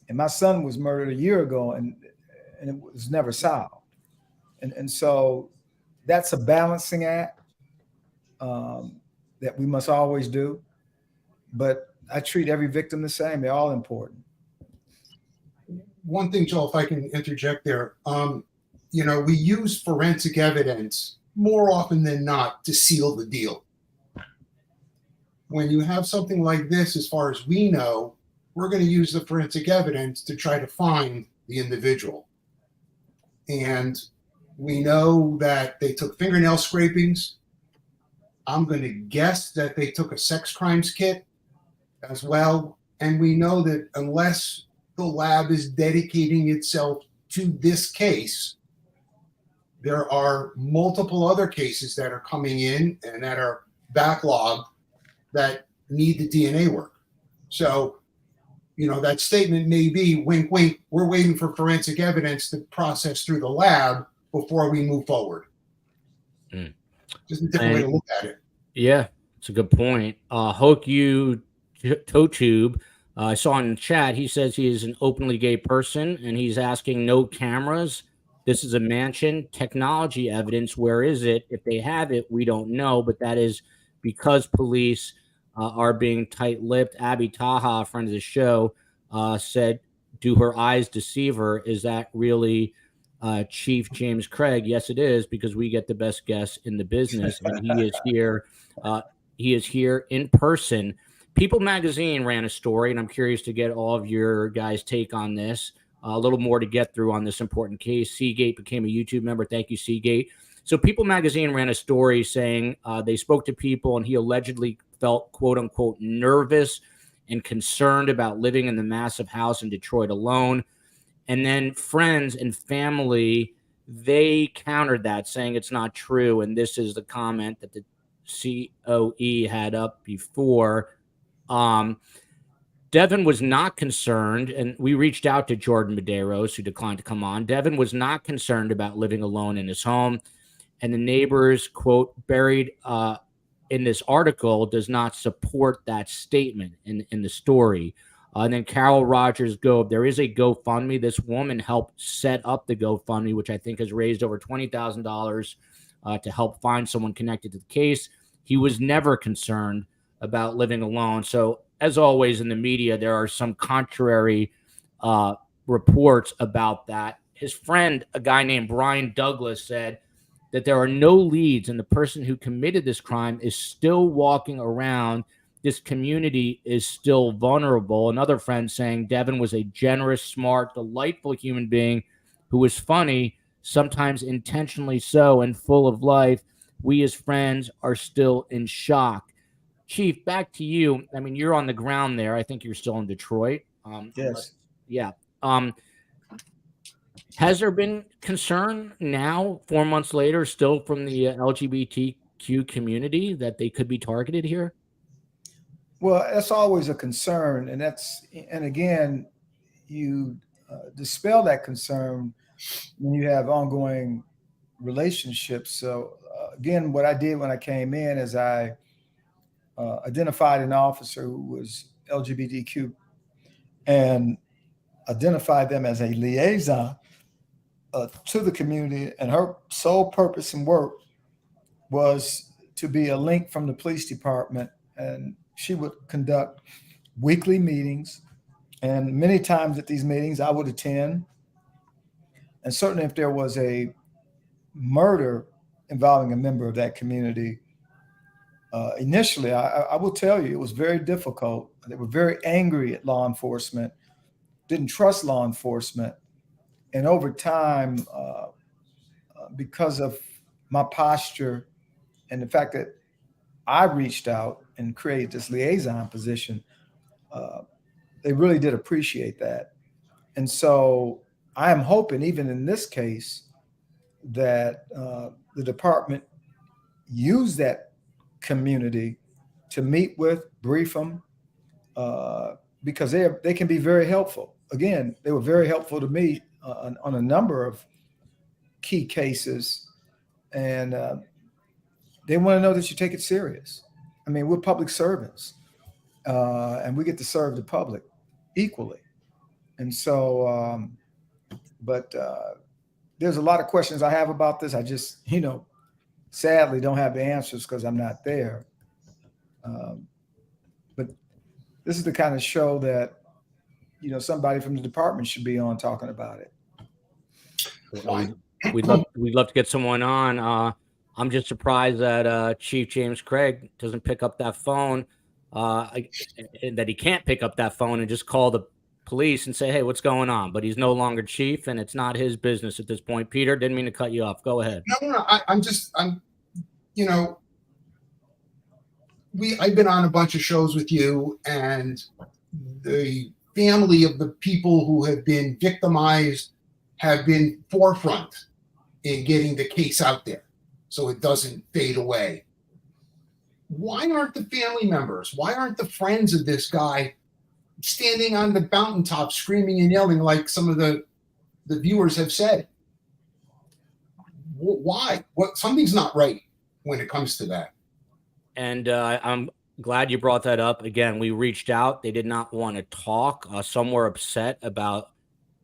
and my son was murdered a year ago, and it was never solved. And so that's a balancing act that we must always do. But I treat every victim the same. They're all important. One thing, Joel, if I can interject there, we use forensic evidence more often than not to seal the deal. When you have something like this, as far as we know, we're going to use the forensic evidence to try to find the individual. And we know that they took fingernail scrapings. I'm going to guess that they took a sex crimes kit as well. And we know that unless the lab is dedicating itself to this case, there are multiple other cases that are coming in and that are backlogged that need the DNA work. So, that statement may be, wink, wink, we're waiting for forensic evidence to process through the lab before we move forward. Just a different way to look at it. Yeah, it's a good point. Hoku Totube, I saw in the chat, he says he is an openly gay person, and he's asking no cameras. This is a mansion. Technology evidence, where is it? If they have it, we don't know, but that is because police are being tight-lipped. Abby Taha, a friend of the show, said, do her eyes deceive her? Is that really Chief James Craig? Yes, it is, because we get the best guests in the business, and he is here. He is here in person. People Magazine ran a story, and I'm curious to get all of your guys' take on this. A little more to get through on this important case. Seagate became a YouTube member. Thank you, Seagate. So People Magazine ran a story saying they spoke to people, and he allegedly felt, quote unquote, nervous and concerned about living in the massive house in Detroit alone. And then friends and family, they countered that, saying it's not true. And this is the comment that the COE had up before. Devon was not concerned, and we reached out to Jordan Medeiros, who declined to come on. Devon was not concerned about living alone in his home, and the neighbors, quote, buried in this article does not support that statement in the story. And then Carol Rogers there is a GoFundMe. This woman helped set up the GoFundMe, which I think has raised over $20,000 to help find someone connected to the case. He was never concerned about living alone. So as always in the media, there are some contrary reports about that. His friend, a guy named Brian Douglas, said that there are no leads, and the person who committed this crime is still walking around. This community is still vulnerable. Another friend saying Devon was a generous, smart, delightful human being who was funny, sometimes intentionally so, and full of life. We as friends are still in shock. Chief, back to you. I mean, you're on the ground there. I think you're still in Detroit. Yes. Yeah. Has there been concern now, 4 months later, still from the LGBTQ community that they could be targeted here? Well, that's always a concern. And again, you dispel that concern when you have ongoing relationships. So again, what I did when I came in is I identified an officer who was LGBTQ and identified them as a liaison to the community. And her sole purpose and work was to be a link from the police department. And she would conduct weekly meetings. And many times at these meetings, I would attend. And certainly if there was a murder involving a member of that community, initially, I will tell you, it was very difficult. They were very angry at law enforcement, didn't trust law enforcement. And over time, because of my posture and the fact that I reached out and created this liaison position, they really did appreciate that. And so I am hoping, even in this case, that the department used that community to meet with, brief them, because they can be very helpful. Again, they were very helpful to me on a number of key cases, and they want to know that you take it serious. I mean, we're public servants, and we get to serve the public equally. And so, there's a lot of questions I have about this. I just, sadly don't have the answers because I'm not there. But this is the kind of show that, somebody from the department should be on talking about it. We'd love to get someone on. I'm just surprised that Chief James Craig doesn't pick up that phone, and that he can't pick up that phone and just call the police and say, hey, what's going on? But he's no longer chief, and it's not his business at this point. Peter, didn't mean to cut you off. Go ahead. No. I've been on a bunch of shows with you, and the family of the people who have been victimized have been forefront in getting the case out there so it doesn't fade away. Why aren't the family members, why aren't the friends of this guy standing on the mountaintop screaming and yelling like some of the viewers have said? Why? Something's not right when it comes to that. And I'm glad you brought that up. Again, we reached out. They did not want to talk. Some were upset about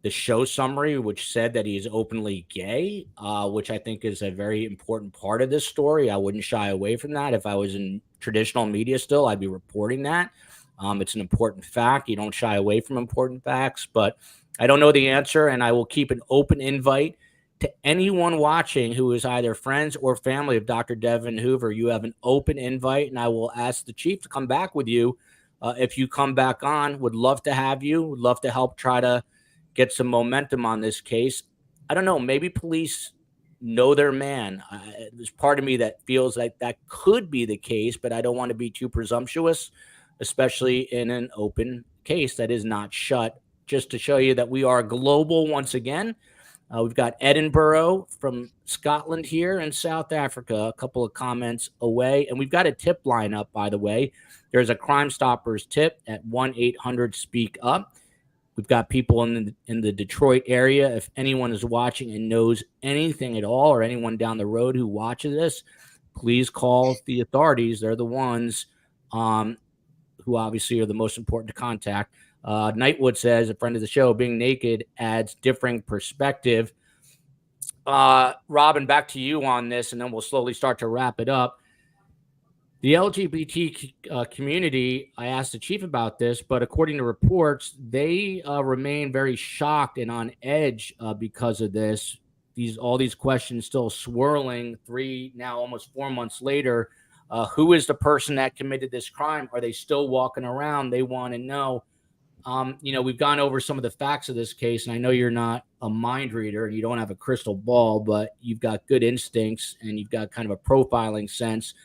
the show summary, which said that he is openly gay, which I think is a very important part of this story. I wouldn't shy away from that. If I was in traditional media still, I'd be reporting that. It's an important fact. You don't shy away from important facts, but I don't know the answer, and I will keep an open invite to anyone watching who is either friends or family of Dr. Devon Hoover. You have an open invite, and I will ask the chief to come back with you. If you come back on, would love to have you. Would love to help try to get some momentum on this case. I don't know. Maybe police know their man. There's part of me that feels like that could be the case, but I don't want to be too presumptuous, especially in an open case that is not shut. Just to show you that we are global once again. We've got Edinburgh from Scotland here and South Africa, a couple of comments away. And we've got a tip line up, by the way. There's a Crime Stoppers tip at 1-800-SPEAK-UP. We've got people in the Detroit area. If anyone is watching and knows anything at all, or anyone down the road who watches this, please call the authorities. They're the ones who obviously are the most important to contact. Nightwood says, a friend of the show, being naked adds differing perspective. Robin, back to you on this, and then we'll slowly start to wrap it up. The LGBT community, I asked the chief about this, but according to reports, they remain very shocked and on edge because of this. All these questions still swirling 3, now almost 4 months later. Who is the person that committed this crime? Are they still walking around? They want to know. We've gone over some of the facts of this case, and I know you're not a mind reader and you don't have a crystal ball, but you've got good instincts and you've got kind of a profiling sense.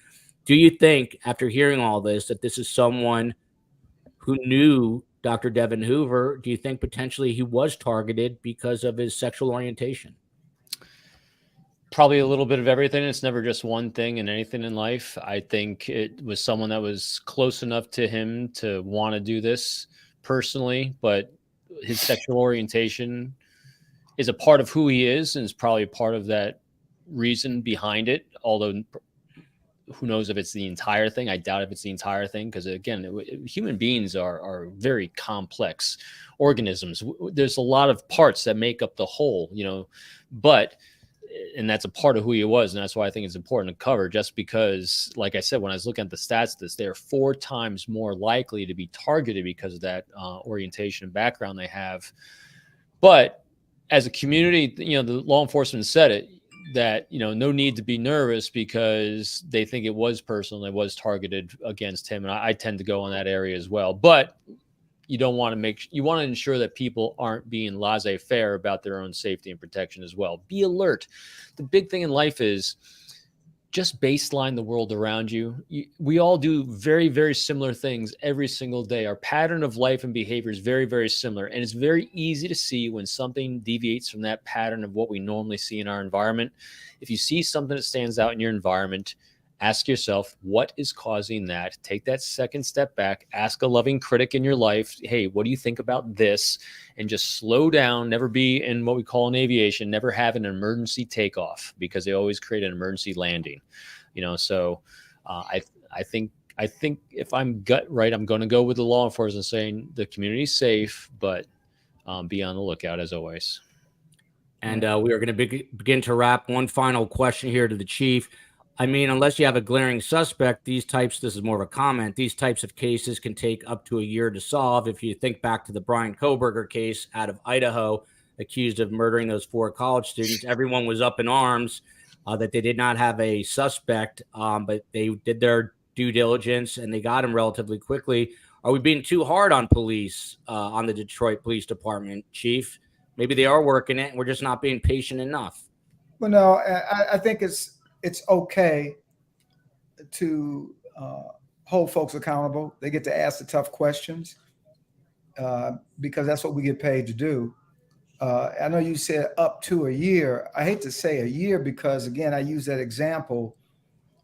Do you think, after hearing all this, that this is someone who knew Dr. Devon Hoover? Do you think potentially he was targeted because of his sexual orientation? Probably a little bit of everything. It's never just one thing in anything in life. I think it was someone that was close enough to him to want to do this personally, but his sexual orientation is a part of who he is, and is probably a part of that reason behind it. Although who knows if it's the entire thing? I doubt if it's the entire thing, because again, human beings are very complex organisms. There's a lot of parts that make up the whole, and that's a part of who he was. And that's why I think it's important to cover, just because, like I said, when I was looking at the stats, they're 4 times more likely to be targeted because of that orientation and background they have. But as a community, the law enforcement said it, that, no need to be nervous because they think it was personal. It was targeted against him. And I tend to go in that area as well. But you want to ensure that people aren't being laissez-faire about their own safety and protection as well. Be alert. The big thing in life is just baseline the world around you. We all do very, very similar things every single day. Our pattern of life and behavior is very, very similar. And it's very easy to see when something deviates from that pattern of what we normally see in our environment. If you see something that stands out in your environment, Ask yourself, what is causing that? Take that second step back, ask a loving critic in your life, hey, what do you think about this? And just slow down, never be in what we call in aviation, never have an emergency takeoff, because they always create an emergency landing. So I think if I'm gut right, I'm going to go with the law enforcement saying the community's safe, but be on the lookout as always. And we are going to begin to wrap. One final question here to the chief. I mean, unless you have a glaring suspect, this is more of a comment, these types of cases can take up to a year to solve. If you think back to the Brian Koberger case out of Idaho, accused of murdering those 4 college students, everyone was up in arms that they did not have a suspect, but they did their due diligence and they got him relatively quickly. Are we being too hard on police, on the Detroit Police Department, Chief? Maybe they are working it and we're just not being patient enough. Well, no, I think it's okay to hold folks accountable. They get to ask the tough questions because that's what we get paid to do. I know you said up to a year. I hate to say a year because, again, I use that example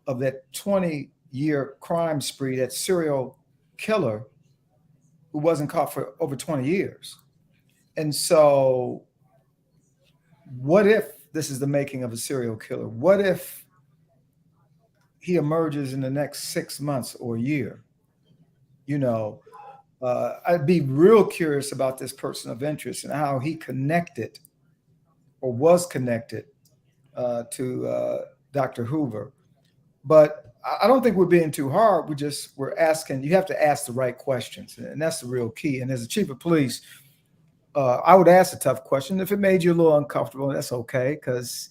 of that 20-year crime spree, that serial killer who wasn't caught for over 20 years. And so what if this is the making of a serial killer? What if he emerges in the next 6 months or a year? I'd be real curious about this person of interest and how he connected or was connected to Dr. Hoover. But I don't think we're being too hard. We're asking, you have to ask the right questions. And that's the real key. And as a chief of police, I would ask a tough question. If it made you a little uncomfortable, that's okay, because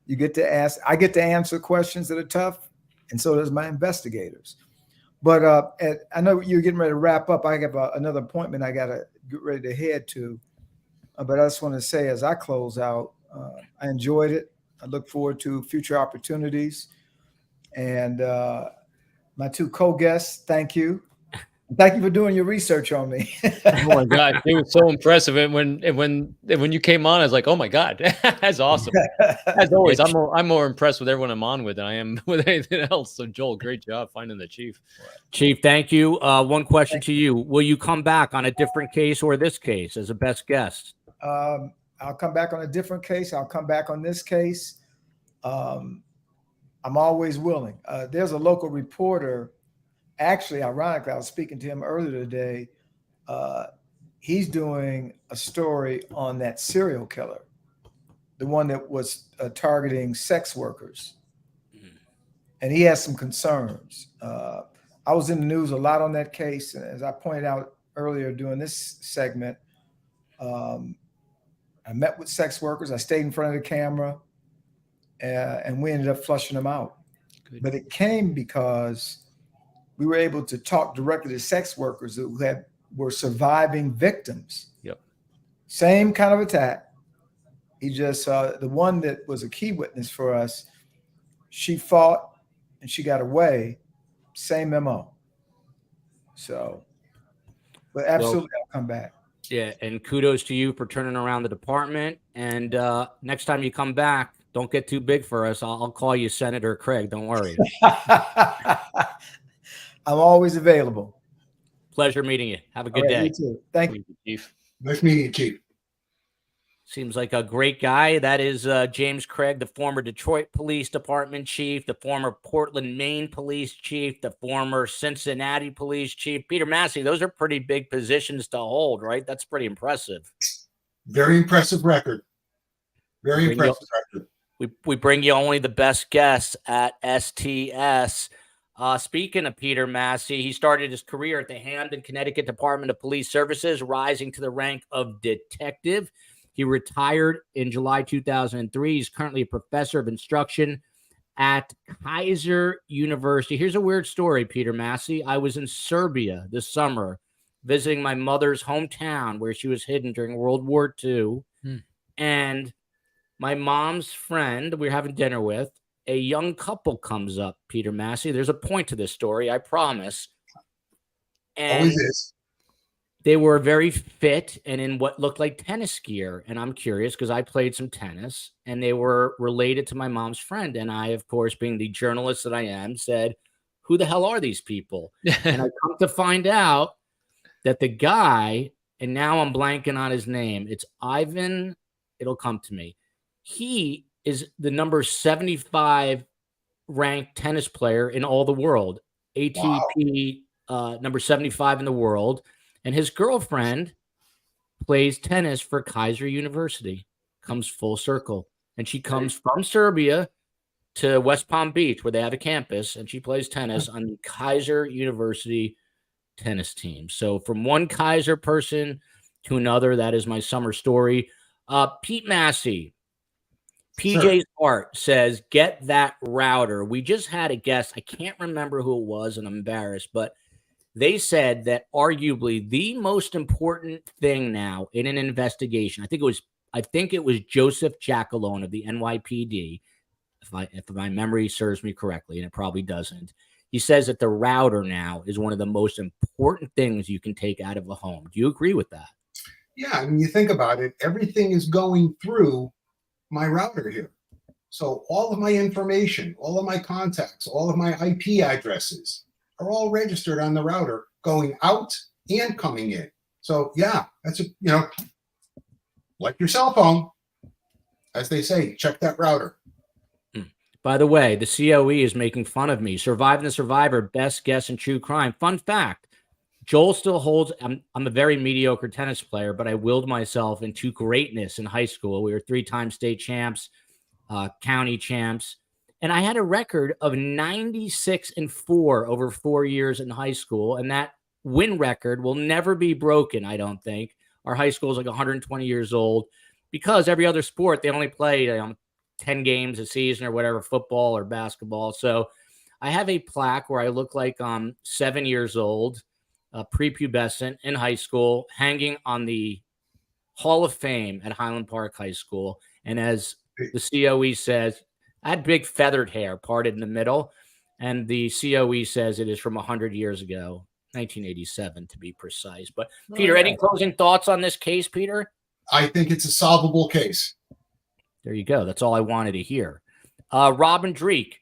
you get to ask. I get to answer questions that are tough, and so does my investigators. But I know you're getting ready to wrap up. I have another appointment I got to get ready to head to. But I just want to say, as I close out, I enjoyed it. I look forward to future opportunities. And my 2 co-guests, thank you. Thank you for doing your research on me. Oh my God, it was so impressive. And when you came on, I was like, oh my God, that's awesome. As always, I'm more impressed with everyone I'm on with than I am with anything else. So Joel, great job finding the chief. Chief, thank you. One question to you: will you come back on a different case or this case as a best guest? I'll come back on a different case. I'll come back on this case. I'm always willing. There's a local reporter. Actually, ironically, I was speaking to him earlier today. He's doing a story on that serial killer, the one that was targeting sex workers. And he has some concerns. I was in the news a lot on that case. And as I pointed out earlier during this segment, I met with sex workers. I stayed in front of the camera and we ended up flushing them out. Good. But it came because we were able to talk directly to sex workers who were surviving victims. Yep. Same kind of attack. He just the one that was a key witness for us. She fought and she got away. Same MO. So, but absolutely, I'll come back. Yeah, and kudos to you for turning around the department. And next time you come back, don't get too big for us. I'll call you Senator Craig. Don't worry. I'm always available. Pleasure meeting you. Have a good day. You too. Thank you, Chief. Nice meeting you, Chief. Seems like a great guy. That is James Craig, the former Detroit Police Department chief, the former Portland, Maine police chief, the former Cincinnati police chief. Peter Massey, those are pretty big positions to hold, right? That's pretty impressive. Very impressive record. Very impressive record. We bring you only the best guests at STS. Speaking of Peter Massey, he started his career at the Hamden, Connecticut Department of Police Services, rising to the rank of detective. He retired in July 2003. He's currently a professor of instruction at Kaiser University. Here's a weird story, Peter Massey. I was in Serbia this summer visiting my mother's hometown where she was hidden during World War II. And my mom's friend we were having dinner with, a young couple comes up, Peter Massey. There's a point to this story, I promise. And always is. They were very fit and in what looked like tennis gear. And I'm curious because I played some tennis and they were related to my mom's friend. And I, of course, being the journalist that I am, said, who the hell are these people? And I come to find out that the guy, and now I'm blanking on his name, it's Ivan, it'll come to me. He is the number 75 ranked tennis player in all the world, ATP number 75 in the world. And his girlfriend plays tennis for Kaiser University, comes full circle. And she comes from Serbia to West Palm Beach where they have a campus, and she plays tennis on the Kaiser University tennis team. So from one Kaiser person to another, that is my summer story. Pete Massey, PJ's Art says, get that router. We just had a guest. I can't remember who it was, and I'm embarrassed, but they said that arguably the most important thing now in an investigation, I think it was Joseph Jackalone of the NYPD, if my memory serves me correctly, and it probably doesn't. He says that the router now is one of the most important things you can take out of a home. Do you agree with that? Yeah, I mean, you think about it, everything is going through my router here. So all of my information, all of my contacts, all of my IP addresses are all registered on the router going out and coming in. So yeah, that's like your cell phone, as they say, check that router. By the way, the COE is making fun of me. Surviving the Survivor, best guess in true crime. Fun fact, Joel still holds, I'm a very mediocre tennis player, but I willed myself into greatness in high school. We were 3-time state champs, county champs. And I had a record of 96-4 over 4 years in high school. And that win record will never be broken, I don't think. Our high school is like 120 years old because every other sport, they only play 10 games a season or whatever, football or basketball. So I have a plaque where I look like 7 years old, prepubescent in high school, hanging on the Hall of Fame at Highland Park High School. And as the COE says, I had big feathered hair parted in the middle, and the COE says it is from 100 years ago, 1987 to be precise. But Peter, any closing thoughts on this case, Peter? I think it's a solvable case. There you go. That's all I wanted to hear. Robin Dreek,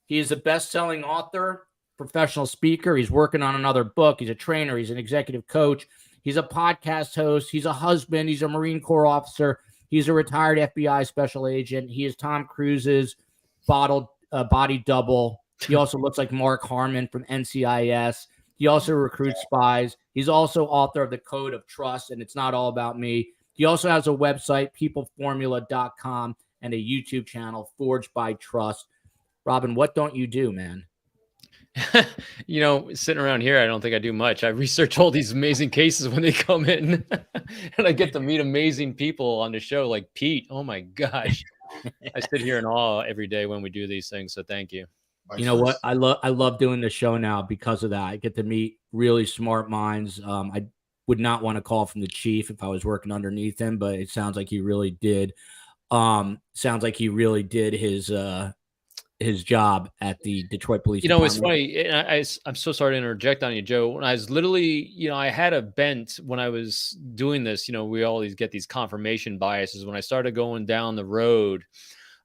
he is a best-selling author, professional speaker. He's working on another book. He's a trainer. He's an executive coach. He's a podcast host. He's a husband. He's a Marine Corps officer. He's a retired FBI special agent. He is Tom Cruise's body double. He also looks like Mark Harmon from NCIS. He also recruits spies. He's also author of The Code of Trust, and It's Not All About Me. He also has a website, peopleformula.com, and a YouTube channel, Forged by Trust. Robin, what don't you do, man? Sitting around here, I don't think I do much. I research all these amazing cases when they come in, and I get to meet amazing people on the show like Pete. Oh, my gosh. I sit here in awe every day when we do these things. So thank you. You know what? I love doing the show now because of that. I get to meet really smart minds. I would not want to call from the chief if I was working underneath him, but it sounds like he really did. Sounds like he really did his job at the Detroit Police Department. It's funny. And I'm so sorry to interject on you, Joe. When I was literally, I had a bent when I was doing this. We always get these confirmation biases. When I started going down the road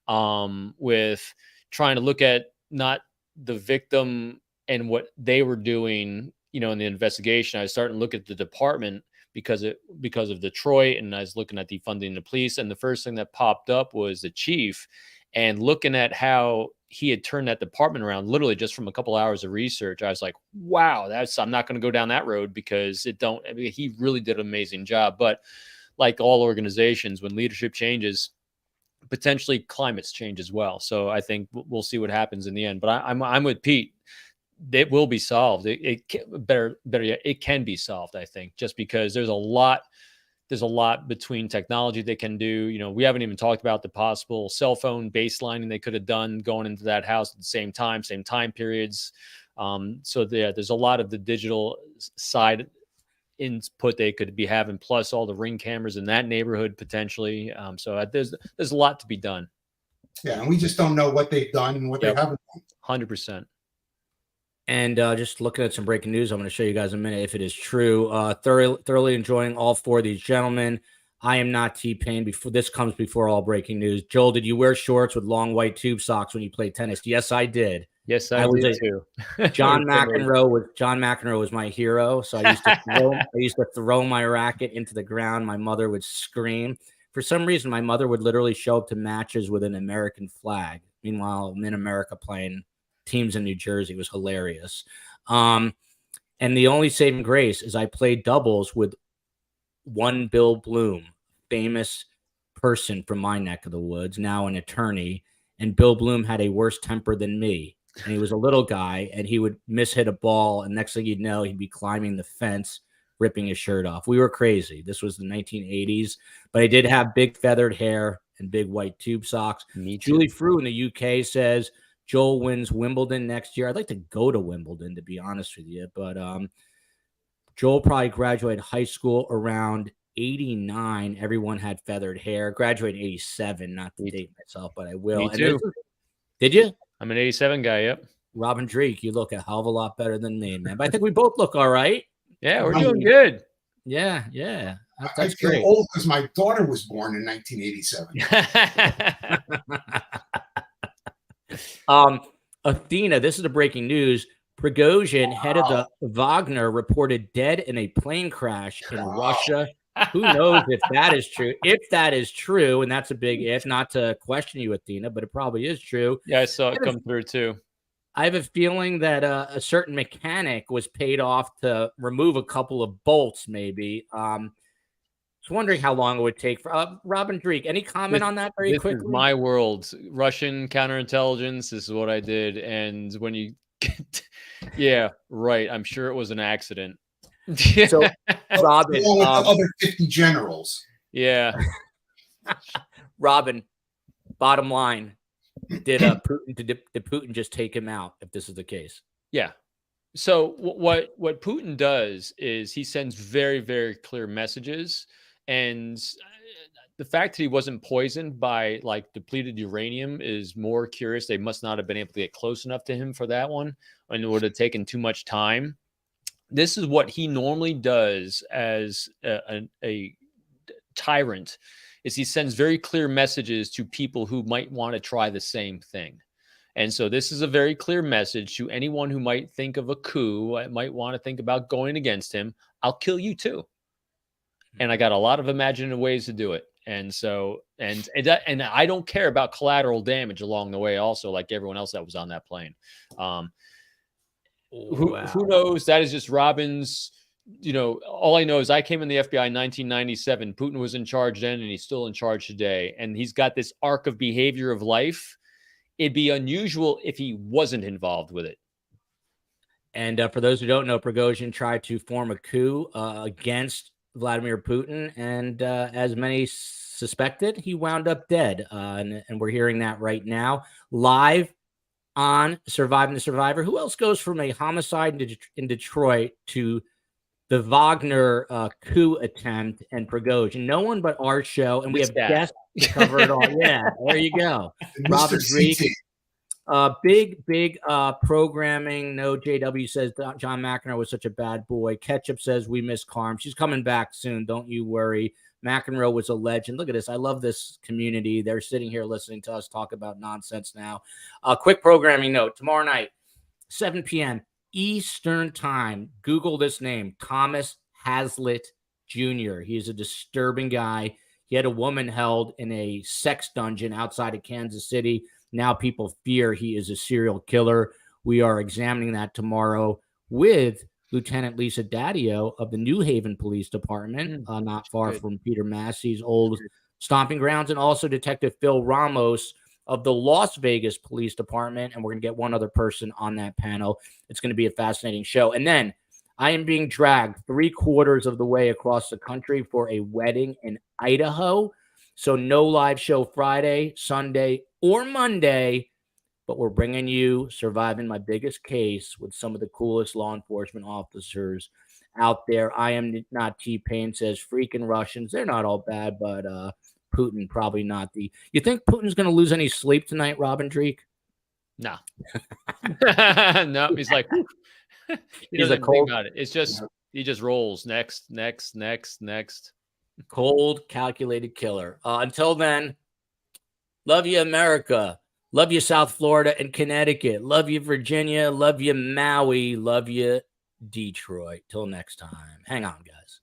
with trying to look at not the victim and what they were doing, in the investigation, I was starting to look at the department because of Detroit, and I was looking at defunding the police. And the first thing that popped up was the chief, and looking at how he had turned that department around literally just from a couple hours of research. I was like, wow, I'm not going to go down that road because he really did an amazing job. But like all organizations, when leadership changes, potentially climates change as well. So I think we'll see what happens in the end, but I'm with Pete. It will be solved. Better yet, it can be solved. I think just because there's a lot between technology they can do. We haven't even talked about the possible cell phone baselining they could have done going into that house at the same time periods. There's a lot of the digital side input they could be having, plus all the Ring cameras in that neighborhood potentially. There's a lot to be done. Yeah, and we just don't know what they've done and what they haven't done. 100%. And just looking at some breaking news, I'm going to show you guys in a minute if it is true. Thoroughly enjoying all four of these gentlemen. I am not T-Pain. This comes before all breaking news. Joel, did you wear shorts with long white tube socks when you played tennis? Yes, I did. Yes, I did too. John McEnroe was my hero. So I used to throw my racket into the ground. My mother would scream. For some reason, my mother would literally show up to matches with an American flag. Meanwhile, I'm in America playing teams in New Jersey. It was hilarious. And the only saving grace is I played doubles with one Bill Bloom, famous person from my neck of the woods, now an attorney. And Bill Bloom had a worse temper than me. And he was a little guy, and he would mishit a ball. And next thing you'd know, he'd be climbing the fence, ripping his shirt off. We were crazy. This was the 1980s. But I did have big feathered hair and big white tube socks. Julie Frew in the UK says, Joel wins Wimbledon next year. I'd like to go to Wimbledon, to be honest with you. But Joel probably graduated high school around 89. Everyone had feathered hair. Graduated 87, not to date myself, but I will. Me too. Did you? I'm an 87 guy, yep. Robin Drake, you look a hell of a lot better than me, man. But I think we both look all right. Yeah, we're doing good. Yeah. I That's feel great. old because my daughter was born in 1987. Athena, this is the breaking news. Prigozhin, head of the Wagner, reported dead in a plane crash in Russia. Who knows if that is true? If that is true, and that's a big if, not to question you, Athena, but it probably is true. Yeah, I saw it come through too. I have a feeling that a certain mechanic was paid off to remove a couple of bolts, maybe. I was wondering how long it would take for Robin Drake. Any comment on that very quickly? This is my world. Russian counterintelligence. This is what I did. And when you get, yeah, right. I'm sure it was an accident. So, Robin, along with the other 50 generals. Yeah. Robin, bottom line, did Putin just take him out if this is the case? Yeah. So what Putin does is he sends very, very clear messages. And the fact that he wasn't poisoned by like depleted uranium is more curious. They must not have been able to get close enough to him for that one, and it would have taken too much time. This is what he normally does as a tyrant, is he sends very clear messages to people who might want to try the same thing. And so this is a very clear message to anyone who might think of a coup, might want to think about going against him. I'll kill you too. And I got a lot of imaginative ways to do it. And so, and I don't care about collateral damage along the way also, like everyone else that was on that plane. Who knows? That is just Robin's, all I know is I came in the FBI in 1997. Putin was in charge then, and he's still in charge today. And he's got this arc of behavior of life. It'd be unusual if he wasn't involved with it. And for those who don't know, Prigozhin tried to form a coup against Vladimir Putin, and as many suspected, he wound up dead. And we're hearing that right now, live on Surviving the Survivor. Who else goes from a homicide in Detroit to the Wagner coup attempt and Prigozhin? No one but our show, and we have guests to cover it all. Yeah, there you go. Robin Drake. Big programming. No, JW says John McEnroe was such a bad boy. Ketchup says we miss Carm. She's coming back soon. Don't you worry. McEnroe was a legend. Look at this. I love this community. They're sitting here listening to us talk about nonsense now. Quick programming note. Tomorrow night, 7 p.m. Eastern time. Google this name, Thomas Hazlitt Jr. He is a disturbing guy. He had a woman held in a sex dungeon outside of Kansas City. Now people fear he is a serial killer. We are examining that tomorrow with Lieutenant Lisa Daddio of the New Haven Police Department, not far from Peter Massey's old stomping grounds, and also Detective Phil Ramos of the Las Vegas Police Department. And we're going to get one other person on that panel. It's going to be a fascinating show. And then I am being dragged 3/4 of the way across the country for a wedding in Idaho. So no live show Friday, Sunday, or Monday, but we're bringing you Surviving My Biggest Case with some of the coolest law enforcement officers out there. I am not T-Pain says freaking Russians. They're not all bad, but Putin probably not. You think Putin's going to lose any sleep tonight, Robin Drake? No. No, he's like, he He's doesn't a think cold, about it. It's just, he just rolls. Next. cold, calculated killer. Until then, love you, America. Love you, South Florida and Connecticut. Love you, Virginia. Love you, Maui. Love you, Detroit. Till next time. Hang on, guys.